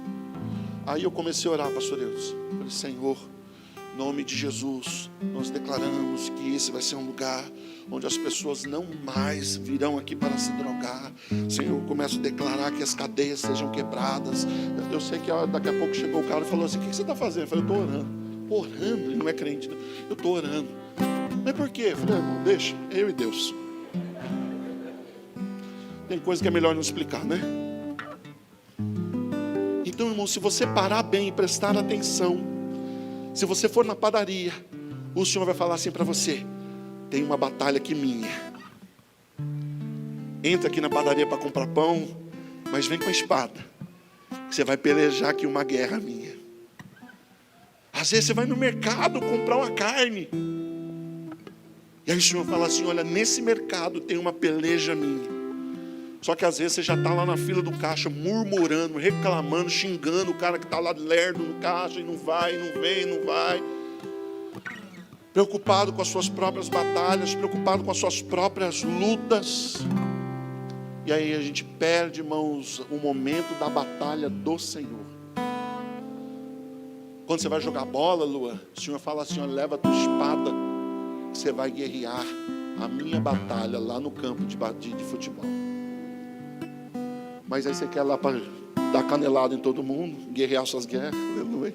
Aí eu comecei a orar, pastor Deus. Falei: Senhor, em nome de Jesus, nós declaramos que esse vai ser um lugar onde as pessoas não mais virão aqui para se drogar. Senhor, eu começo a declarar que as cadeias sejam quebradas. Eu sei que daqui a pouco chegou o cara e falou assim: o que você está fazendo? Eu falei: eu estou orando. Orando? Ele não é crente, não. Eu estou orando. Mas por quê? Eu falei: irmão, deixa, eu e Deus. Tem coisa que é melhor não explicar, né? Então, irmão, se você parar bem e prestar atenção, se você for na padaria, o Senhor vai falar assim para você: tem uma batalha aqui minha. Entra aqui na padaria para comprar pão, mas vem com a espada. Você vai pelejar aqui uma guerra minha. Às vezes você vai no mercado comprar uma carne. E aí o Senhor fala assim, olha, nesse mercado tem uma peleja minha. Só que às vezes você já está lá na fila do caixa, murmurando, reclamando, xingando o cara que está lá lerdo no caixa, e não vai, não vem, não vai. Preocupado com as suas próprias batalhas, preocupado com as suas próprias lutas. E aí a gente perde, irmãos, o momento da batalha do Senhor. Quando você vai jogar bola, Lua, o Senhor fala assim, olha, leva a tua espada, que você vai guerrear a minha batalha lá no campo de futebol. Mas aí você quer lá para dar canelada em todo mundo, guerrear suas guerras, aleluia.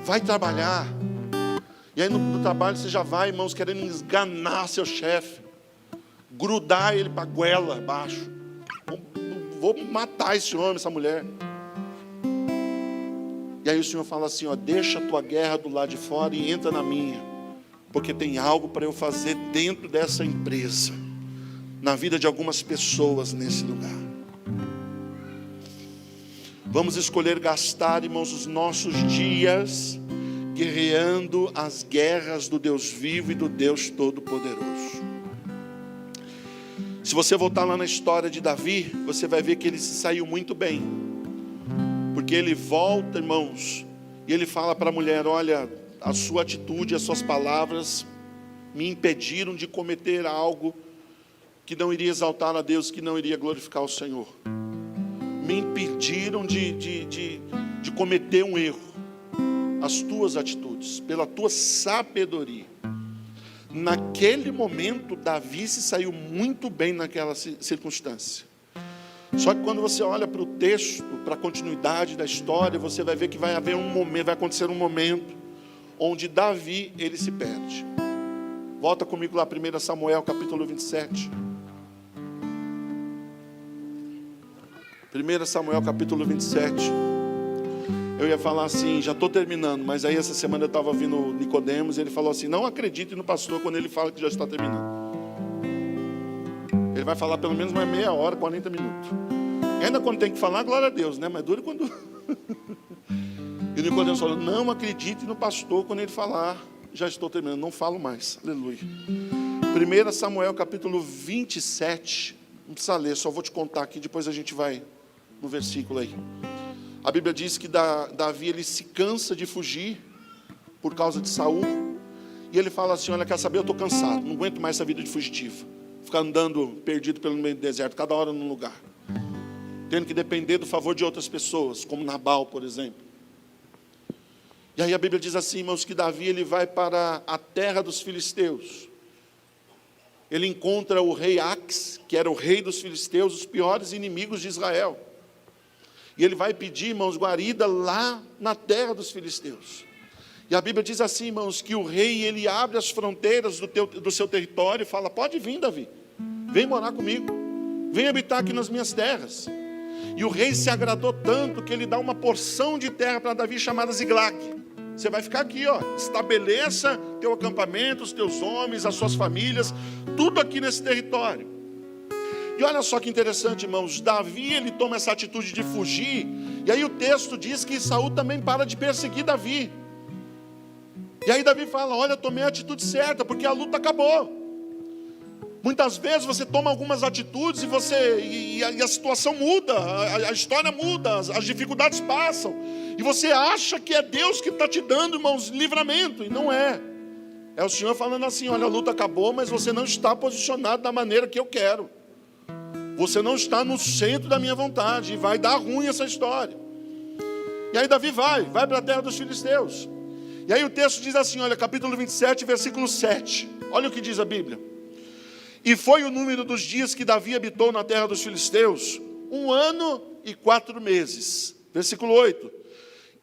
Vai trabalhar. E aí no trabalho você já vai, irmãos, querendo esganar seu chefe, grudar ele para a goela abaixo. Vou matar esse homem, essa mulher. E aí o Senhor fala assim, ó, deixa a tua guerra do lado de fora e entra na minha, porque tem algo para eu fazer dentro dessa empresa, na vida de algumas pessoas nesse lugar. Vamos escolher gastar, irmãos, os nossos dias guerreando as guerras do Deus vivo e do Deus Todo-Poderoso. Se você voltar lá na história de Davi, você vai ver que ele se saiu muito bem. Porque ele volta, irmãos, e ele fala para a mulher, olha, a sua atitude, as suas palavras me impediram de cometer algo que não iria exaltar a Deus, que não iria glorificar o Senhor. Me impediram de cometer um erro. As tuas atitudes, pela tua sabedoria. Naquele momento, Davi se saiu muito bem naquela circunstância. Só que quando você olha para o texto, para a continuidade da história, você vai ver que vai acontecer um momento onde Davi, ele se perde. Volta comigo lá, 1 Samuel, capítulo 27. 1 Samuel, capítulo 27. Eu ia falar assim, já estou terminando, mas aí essa semana eu estava ouvindo Nicodemos, e ele falou assim, não acredite no pastor quando ele fala que já está terminando. Ele vai falar pelo menos mais meia hora, 40 minutos. E ainda quando tem que falar, glória a Deus, né? Mas dura quando... E Nicodemos falou, não acredite no pastor quando ele falar, já estou terminando, não falo mais, aleluia. 1 Samuel capítulo 27, não precisa ler, só vou te contar aqui, depois a gente vai no versículo aí. A Bíblia diz que Davi, ele se cansa de fugir por causa de Saul. E ele fala assim, olha, quer saber, eu estou cansado, não aguento mais essa vida de fugitivo. Ficar andando perdido pelo meio do deserto, cada hora num lugar. Tendo que depender do favor de outras pessoas, como Nabal, por exemplo. E aí a Bíblia diz assim, irmãos, que Davi, ele vai para a terra dos filisteus. Ele encontra o rei Ax, que era o rei dos filisteus, os piores inimigos de Israel. E ele vai pedir, irmãos, guarida lá na terra dos filisteus. E a Bíblia diz assim, irmãos, que o rei, ele abre as fronteiras do seu território e fala, pode vir, Davi, vem morar comigo, vem habitar aqui nas minhas terras. E o rei se agradou tanto que ele dá uma porção de terra para Davi chamada Ziglag. Você vai ficar aqui, ó, estabeleça teu acampamento, os teus homens, as suas famílias, tudo aqui nesse território. E olha só que interessante, irmãos, Davi, ele toma essa atitude de fugir, e aí o texto diz que Saul também para de perseguir Davi. E aí Davi fala, olha, eu tomei a atitude certa, porque a luta acabou. Muitas vezes você toma algumas atitudes e a situação muda, a história muda, as dificuldades passam, e você acha que é Deus que está te dando, irmãos, livramento, e não é. É o Senhor falando assim, olha, a luta acabou, mas você não está posicionado da maneira que eu quero. Você não está no centro da minha vontade, e vai dar ruim essa história. E aí Davi vai para a terra dos filisteus. E aí o texto diz assim, olha, capítulo 27, versículo 7. Olha o que diz a Bíblia. E foi o número dos dias que Davi habitou na terra dos filisteus, 1 ano e 4 meses. Versículo 8.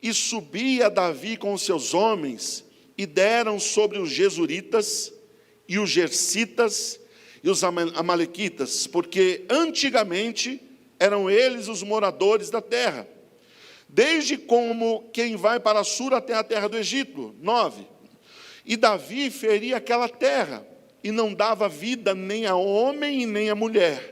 E subia Davi com os seus homens, e deram sobre os Gesuritas, e os Gersitas, e os Amalequitas, porque antigamente eram eles os moradores da terra. desde como quem vai para a Sur até a terra do Egito. 9. E Davi feria aquela terra, e não dava vida nem a homem e nem a mulher.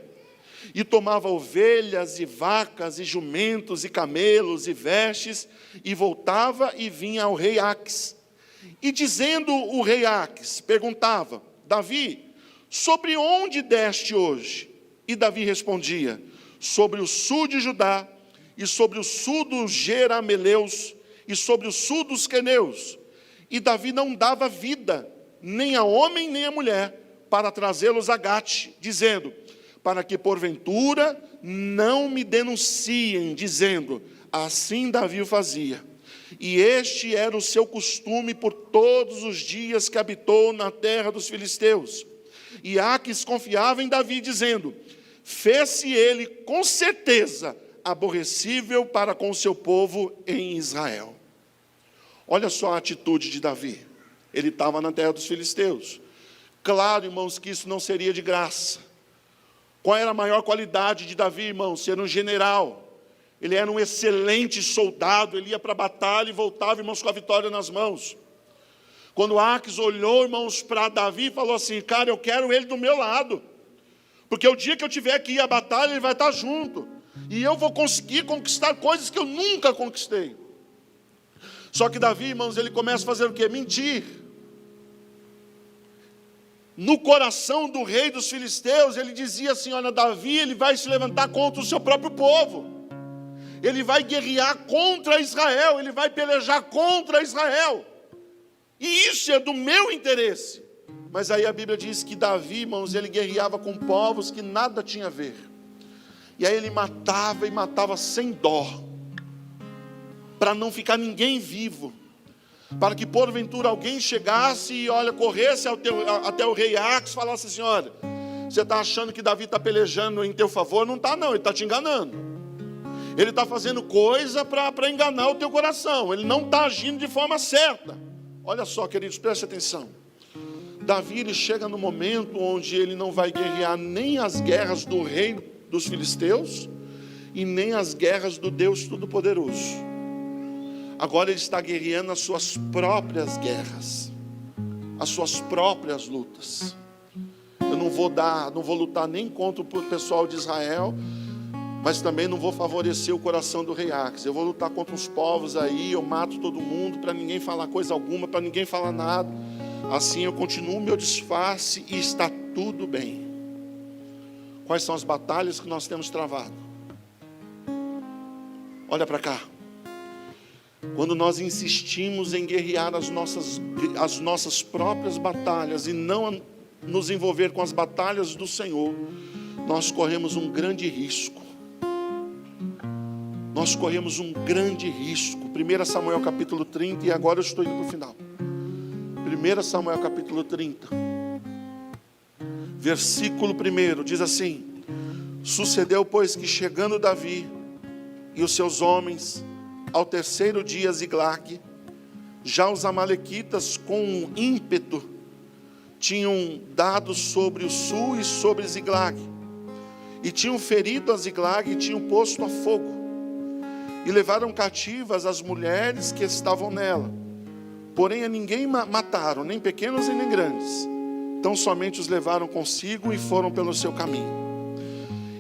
E tomava ovelhas e vacas e jumentos e camelos e vestes, e voltava e vinha ao rei Aques. E dizendo o rei Aques, perguntava: Davi, sobre onde deste hoje? E Davi respondia: sobre o sul de Judá, e sobre o sul dos Jerameleus, e sobre o sul dos Queneus. E Davi não dava vida, nem a homem nem a mulher, para trazê-los a Gate, dizendo: para que porventura não me denunciem, dizendo: assim Davi o fazia. E este era o seu costume por todos os dias que habitou na terra dos filisteus. E Aques confiava em Davi, dizendo: fez-se ele com certeza aborrecível para com o seu povo em Israel. Olha só a atitude de Davi. Ele estava na terra dos filisteus. Claro, irmãos, que isso não seria de graça. Qual era a maior qualidade de Davi, irmãos? Ser um general. Ele era um excelente soldado, ele ia para a batalha e voltava, irmãos, com a vitória nas mãos. Quando Aques olhou, irmãos, para Davi e falou assim: cara, eu quero ele do meu lado, porque o dia que eu tiver que ir à batalha, ele vai estar junto, e eu vou conseguir conquistar coisas que eu nunca conquistei. Só que Davi, irmãos, ele começa a fazer o quê? Mentir. No coração do rei dos filisteus, ele dizia assim: olha, Davi, ele vai se levantar contra o seu próprio povo, ele vai guerrear contra Israel, ele vai pelejar contra Israel, e isso é do meu interesse. Mas aí a Bíblia diz que Davi, irmãos, ele guerreava com povos que nada tinha a ver, e aí ele matava e matava sem dó, para não ficar ninguém vivo, para que porventura alguém chegasse e, olha, corresse até o rei Aques e falasse assim: olha, você está achando que Davi está pelejando em teu favor? Não está não, ele está te enganando. Ele está fazendo coisa para enganar o teu coração, ele não está agindo de forma certa. Olha só, queridos, preste atenção. Davi, ele chega no momento onde ele não vai guerrear nem as guerras do rei dos filisteus e nem as guerras do Deus Todo-Poderoso. Agora ele está guerreando as suas próprias guerras, as suas próprias lutas. Eu não vou lutar nem contra o pessoal de Israel, mas também não vou favorecer o coração do rei Aques. Eu vou lutar contra os povos aí, eu mato todo mundo para ninguém falar coisa alguma, para ninguém falar nada. Assim eu continuo o meu disfarce e está tudo bem. Quais são as batalhas que nós temos travado? Olha para cá. Quando nós insistimos em guerrear as nossas próprias batalhas e não nos envolver com as batalhas do Senhor, nós corremos um grande risco. Nós corremos um grande risco. 1 Samuel capítulo 30, e agora eu estou indo para o final. 1 Samuel capítulo 30, versículo 1, diz assim: sucedeu, pois, que chegando Davi e os seus homens ao terceiro dia a Ziglag, já os amalequitas com ímpeto tinham dado sobre o sul e sobre Ziglag, e tinham ferido a Ziglag e tinham posto a fogo, e levaram cativas as mulheres que estavam nela, porém a ninguém mataram, nem pequenos e nem grandes, então somente os levaram consigo e foram pelo seu caminho.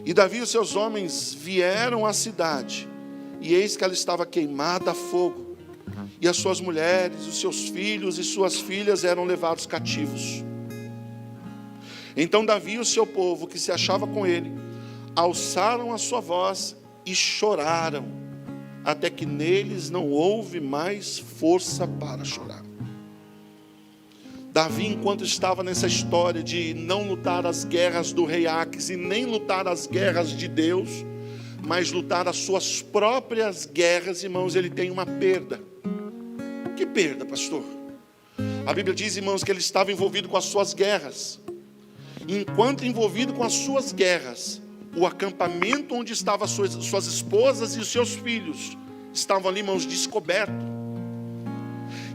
E Davi e os seus homens vieram à cidade, e eis que ela estava queimada a fogo, e as suas mulheres, os seus filhos e suas filhas eram levados cativos. Então Davi e o seu povo, que se achava com ele, alçaram a sua voz e choraram, até que neles não houve mais força para chorar. Davi, enquanto estava nessa história de não lutar as guerras do rei Aques e nem lutar as guerras de Deus, mas lutar as suas próprias guerras, irmãos, ele tem uma perda. Que perda, pastor? A Bíblia diz, irmãos, que ele estava envolvido com as suas guerras. Enquanto envolvido com as suas guerras, o acampamento onde estavam suas esposas e os seus filhos estavam ali, irmãos, descoberto.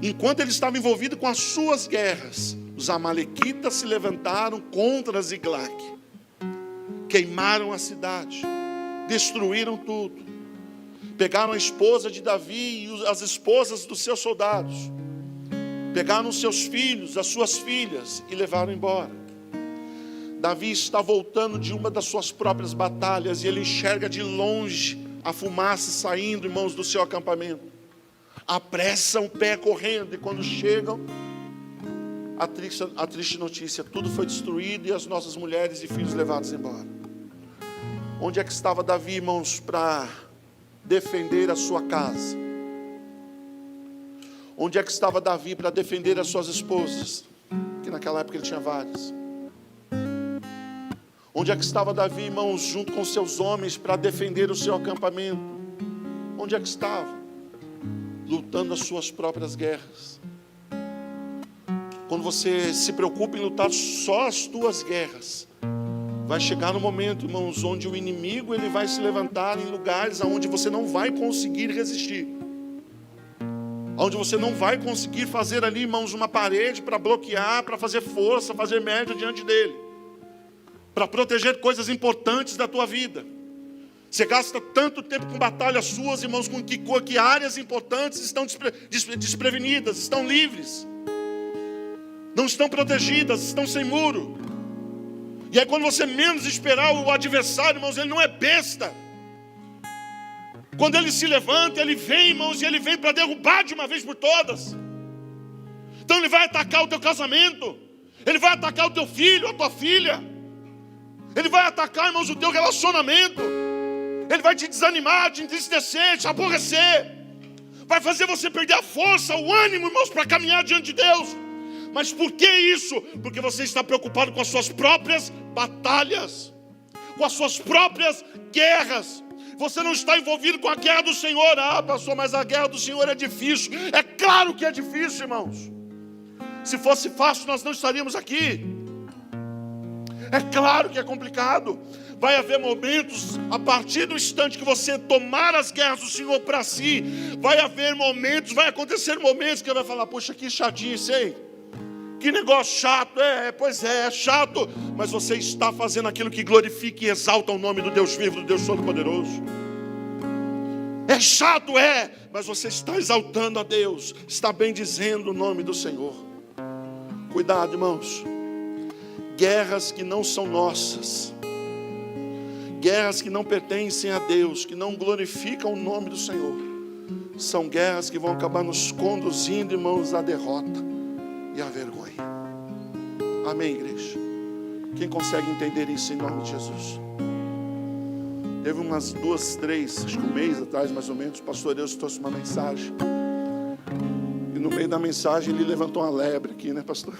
Enquanto ele estava envolvido com as suas guerras, os amalequitas se levantaram contra Ziglag, queimaram a cidade, destruíram tudo. Pegaram a esposa de Davi e as esposas dos seus soldados. Pegaram os seus filhos, as suas filhas e levaram embora. Davi está voltando de uma das suas próprias batalhas e ele enxerga de longe a fumaça saindo, irmãos, do seu acampamento. Apressam o pé correndo e quando chegam, a triste notícia: tudo foi destruído e as nossas mulheres e filhos levados embora. Onde é que estava Davi, irmãos, para defender a sua casa? Onde é que estava Davi para defender as suas esposas? Que naquela época ele tinha várias. Onde é que estava Davi, irmãos, junto com seus homens para defender o seu acampamento? Onde é que estava? Lutando as suas próprias guerras. Quando você se preocupa em lutar só as tuas guerras, vai chegar no momento, irmãos, onde o inimigo ele vai se levantar em lugares onde você não vai conseguir resistir. Onde você não vai conseguir fazer ali, irmãos, uma parede para bloquear, para fazer força, fazer média diante dele. Para proteger coisas importantes da tua vida. Você gasta tanto tempo com batalhas suas, irmãos, com que áreas importantes estão desprevenidas, estão livres. Não estão protegidas, estão sem muro. E aí quando você menos esperar, o adversário, irmãos, ele não é besta. Quando ele se levanta, ele vem, irmãos, e ele vem para derrubar de uma vez por todas. Então ele vai atacar o teu casamento. Ele vai atacar o teu filho, a tua filha. Ele vai atacar, irmãos, o teu relacionamento. Ele vai te desanimar, te entristecer, te aborrecer. Vai fazer você perder a força, o ânimo, irmãos, para caminhar diante de Deus. Mas por que isso? Porque você está preocupado com as suas próprias batalhas, com as suas próprias guerras. Você não está envolvido com a guerra do Senhor. Ah, pastor, mas a guerra do Senhor é difícil. É claro que é difícil, irmãos. Se fosse fácil, nós não estaríamos aqui. É claro que é complicado. Vai haver momentos, a partir do instante que você tomar as guerras do Senhor para si, vai haver momentos, vai acontecer momentos que você vai falar: poxa, que chatinho isso aí. Que negócio chato, pois é chato, mas você está fazendo aquilo que glorifica e exalta o nome do Deus vivo, do Deus Todo-Poderoso. É chato, mas você está exaltando a Deus, está bendizendo o nome do Senhor. Cuidado, irmãos. Guerras que não são nossas, guerras que não pertencem a Deus, que não glorificam o nome do Senhor, são guerras que vão acabar nos conduzindo, irmãos, à derrota e a vergonha. Amém, igreja? Quem consegue entender isso em nome de Jesus? Teve umas 2, 3, acho que um mês atrás mais ou menos, o pastor Deus trouxe uma mensagem. E no meio da mensagem ele levantou uma lebre aqui, né, pastor?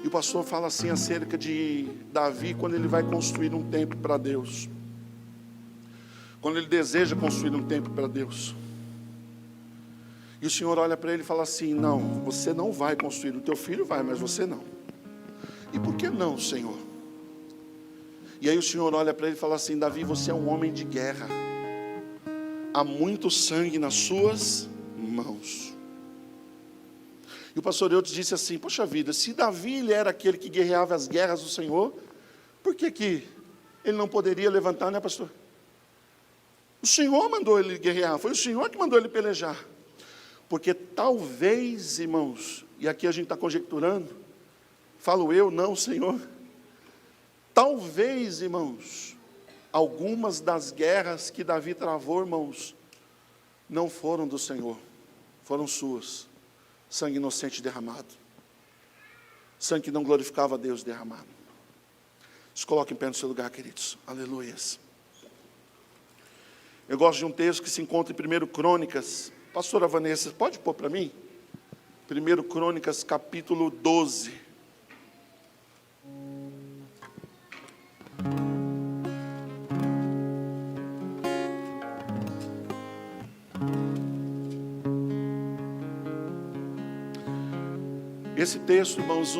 E o pastor fala assim acerca de Davi quando ele vai construir um templo para Deus. Quando ele deseja construir um templo para Deus. E o Senhor olha para ele e fala assim: não, você não vai construir, o teu filho vai, mas você não. E por que não, Senhor? E aí o Senhor olha para ele e fala assim: Davi, você é um homem de guerra. Há muito sangue nas suas mãos. E o pastor Eudes disse assim: poxa vida, se Davi ele era aquele que guerreava as guerras do Senhor, por que ele não poderia levantar, né, pastor? O Senhor mandou ele guerrear, foi o Senhor que mandou ele pelejar. Porque talvez, irmãos, e aqui a gente está conjecturando, falo eu, não, Senhor. Talvez, irmãos, algumas das guerras que Davi travou, irmãos, não foram do Senhor, foram suas. Sangue inocente derramado. Sangue que não glorificava a Deus derramado. Se coloque em pé no seu lugar, queridos. Aleluias. Eu gosto de um texto que se encontra em 1 Crônicas. Pastora Vanessa, pode pôr para mim? 1 Crônicas, capítulo 12. Esse texto, irmãos,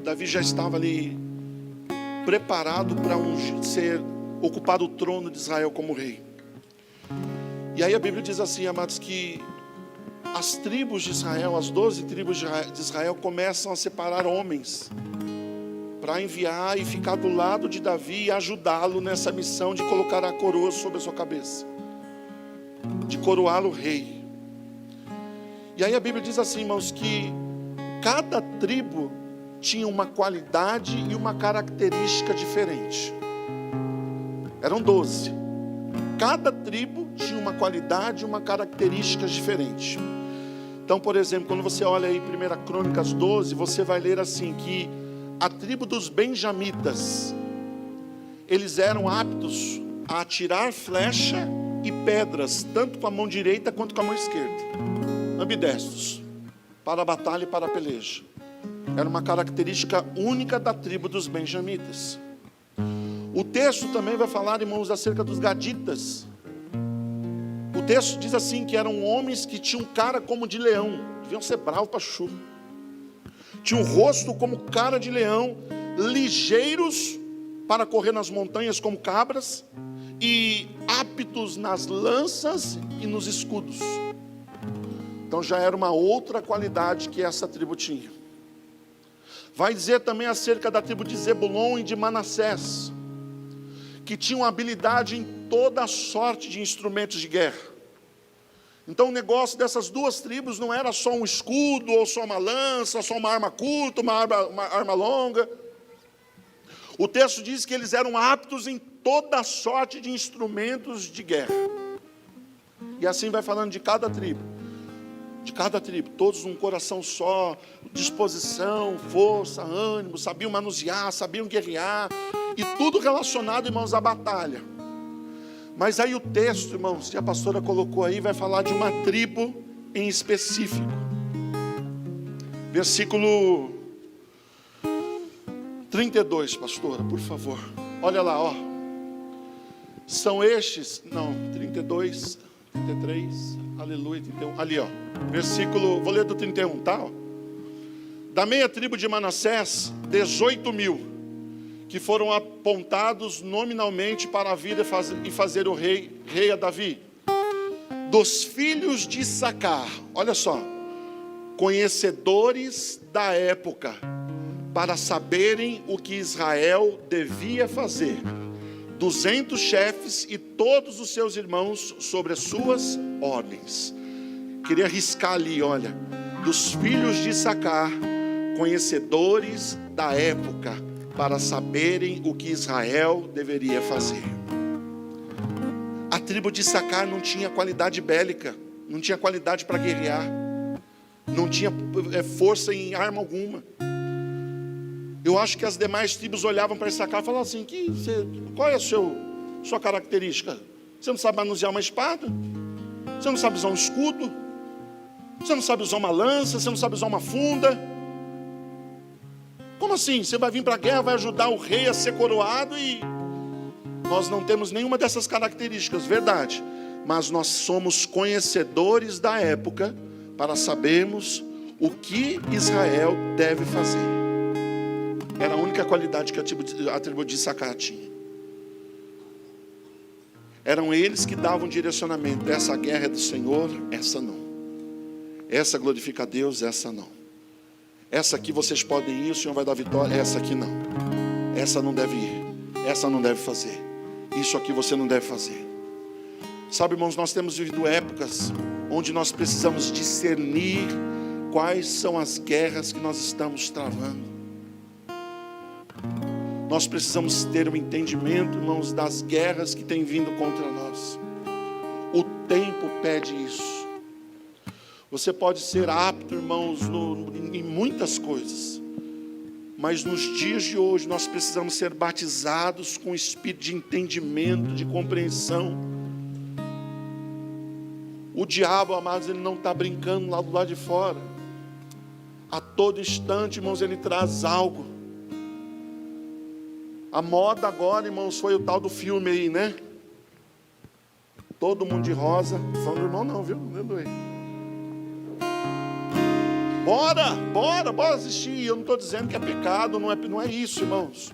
Davi já estava ali preparado para ser ocupado o trono de Israel como rei. E aí a Bíblia diz assim, amados, que as tribos de Israel, as 12 tribos de Israel começam a separar homens para enviar e ficar do lado de Davi e ajudá-lo nessa missão de colocar a coroa sobre a sua cabeça, de coroá-lo rei. E aí a Bíblia diz assim, irmãos, que cada tribo tinha uma qualidade e uma característica diferente. Eram 12. Cada tribo tinha uma qualidade e uma característica diferente. Então, por exemplo, quando você olha aí 1 Crônicas 12, você vai ler assim, que a tribo dos benjamitas, eles eram aptos a atirar flecha e pedras, tanto com a mão direita quanto com a mão esquerda. Ambidestros, para a batalha e para a peleja. Era uma característica única da tribo dos benjamitas. O texto também vai falar, irmãos, acerca dos gaditas. O texto diz assim, que eram homens que tinham cara como de leão, deviam ser bravos para chuva. Tinham um rosto como cara de leão, ligeiros para correr nas montanhas como cabras, e aptos nas lanças e nos escudos. Então já era uma outra qualidade que essa tribo tinha. Vai dizer também acerca da tribo de Zebulon e de Manassés, que tinham habilidade em toda a sorte de instrumentos de guerra. Então o negócio dessas duas tribos não era só um escudo, ou só uma lança, só uma arma curta, uma arma longa. O texto diz que eles eram aptos em toda a sorte de instrumentos de guerra. E assim vai falando de cada tribo. De cada tribo, todos um coração só, disposição, força, ânimo, sabiam manusear, sabiam guerrear, e tudo relacionado, irmãos, à batalha. Mas aí o texto, irmãos, que a pastora colocou aí, vai falar de uma tribo em específico. Versículo 32, pastora, por favor. Olha lá, ó. São estes, não, 32, 33, aleluia, 31, ali ó. Versículo, vou ler do 31, tá? Da meia tribo de Manassés, 18.000, que foram apontados nominalmente para vir e fazer o rei a Davi. Dos filhos de Issacar, olha só, conhecedores da época, para saberem o que Israel devia fazer. 200 chefes e todos os seus irmãos sobre as suas ordens. Queria arriscar ali, olha, dos filhos de Issacar, conhecedores da época, para saberem o que Israel deveria fazer. A tribo de Issacar não tinha qualidade bélica, não tinha qualidade para guerrear, não tinha força em arma alguma. Eu acho que as demais tribos olhavam para Issacar e falavam assim, qual é a sua característica? Você não sabe manusear uma espada? Você não sabe usar um escudo? Você não sabe usar uma lança? Você não sabe usar uma funda? Como assim? Você vai vir para a guerra, vai ajudar o rei a ser coroado e nós não temos nenhuma dessas características, verdade. Mas nós somos conhecedores da época para sabermos o que Israel deve fazer. Era a única qualidade que a tribo de Issacar tinha. Eram eles que davam direcionamento. Essa guerra é do Senhor, essa não. Essa glorifica a Deus, essa não. Essa aqui vocês podem ir, o Senhor vai dar vitória, essa aqui não. Essa não deve ir, essa não deve fazer. Isso aqui você não deve fazer. Sabe, irmãos, nós temos vivido épocas onde nós precisamos discernir quais são as guerras que nós estamos travando. Nós precisamos ter um entendimento, irmãos, das guerras que têm vindo contra nós. O tempo pede isso. Você pode ser apto, irmãos, em muitas coisas, mas nos dias de hoje nós precisamos ser batizados com o espírito de entendimento, de compreensão. O diabo, amados, ele não está brincando lá do lado de fora. A todo instante, irmãos, ele traz algo. A moda agora, irmãos, foi o tal do filme aí, né? Todo mundo de rosa. Falando do irmão não, viu? Aleluia. Bora assistir. Eu não estou dizendo que é pecado, não é isso, irmãos.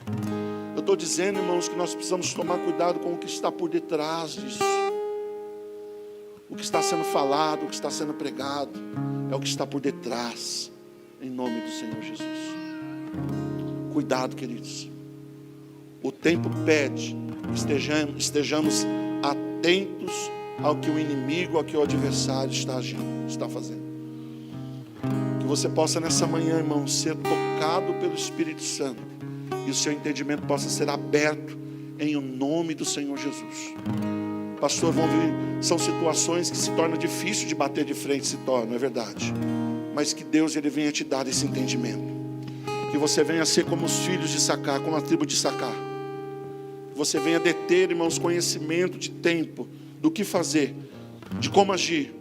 Eu estou dizendo, irmãos, que nós precisamos tomar cuidado com o que está por detrás disso. O que está sendo falado, o que está sendo pregado, é o que está por detrás, em nome do Senhor Jesus. Cuidado, queridos. O tempo pede que estejamos atentos ao que o inimigo, ao que o adversário está agindo, está fazendo. Que você possa nessa manhã, irmão, ser tocado pelo Espírito Santo e o seu entendimento possa ser aberto em o nome do Senhor Jesus. Pastor, são situações que se tornam difícil de bater de frente, se tornam, é verdade. Mas que Deus ele venha te dar esse entendimento. Que você venha ser como os filhos de Issacar, como a tribo de Issacar. Que você venha deter, irmãos, conhecimento de tempo, do que fazer, de como agir,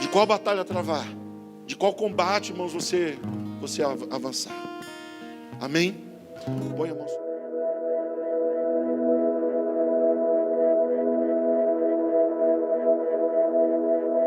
de qual batalha travar, de qual combate, irmãos, você avançar. Amém? Põe a mão.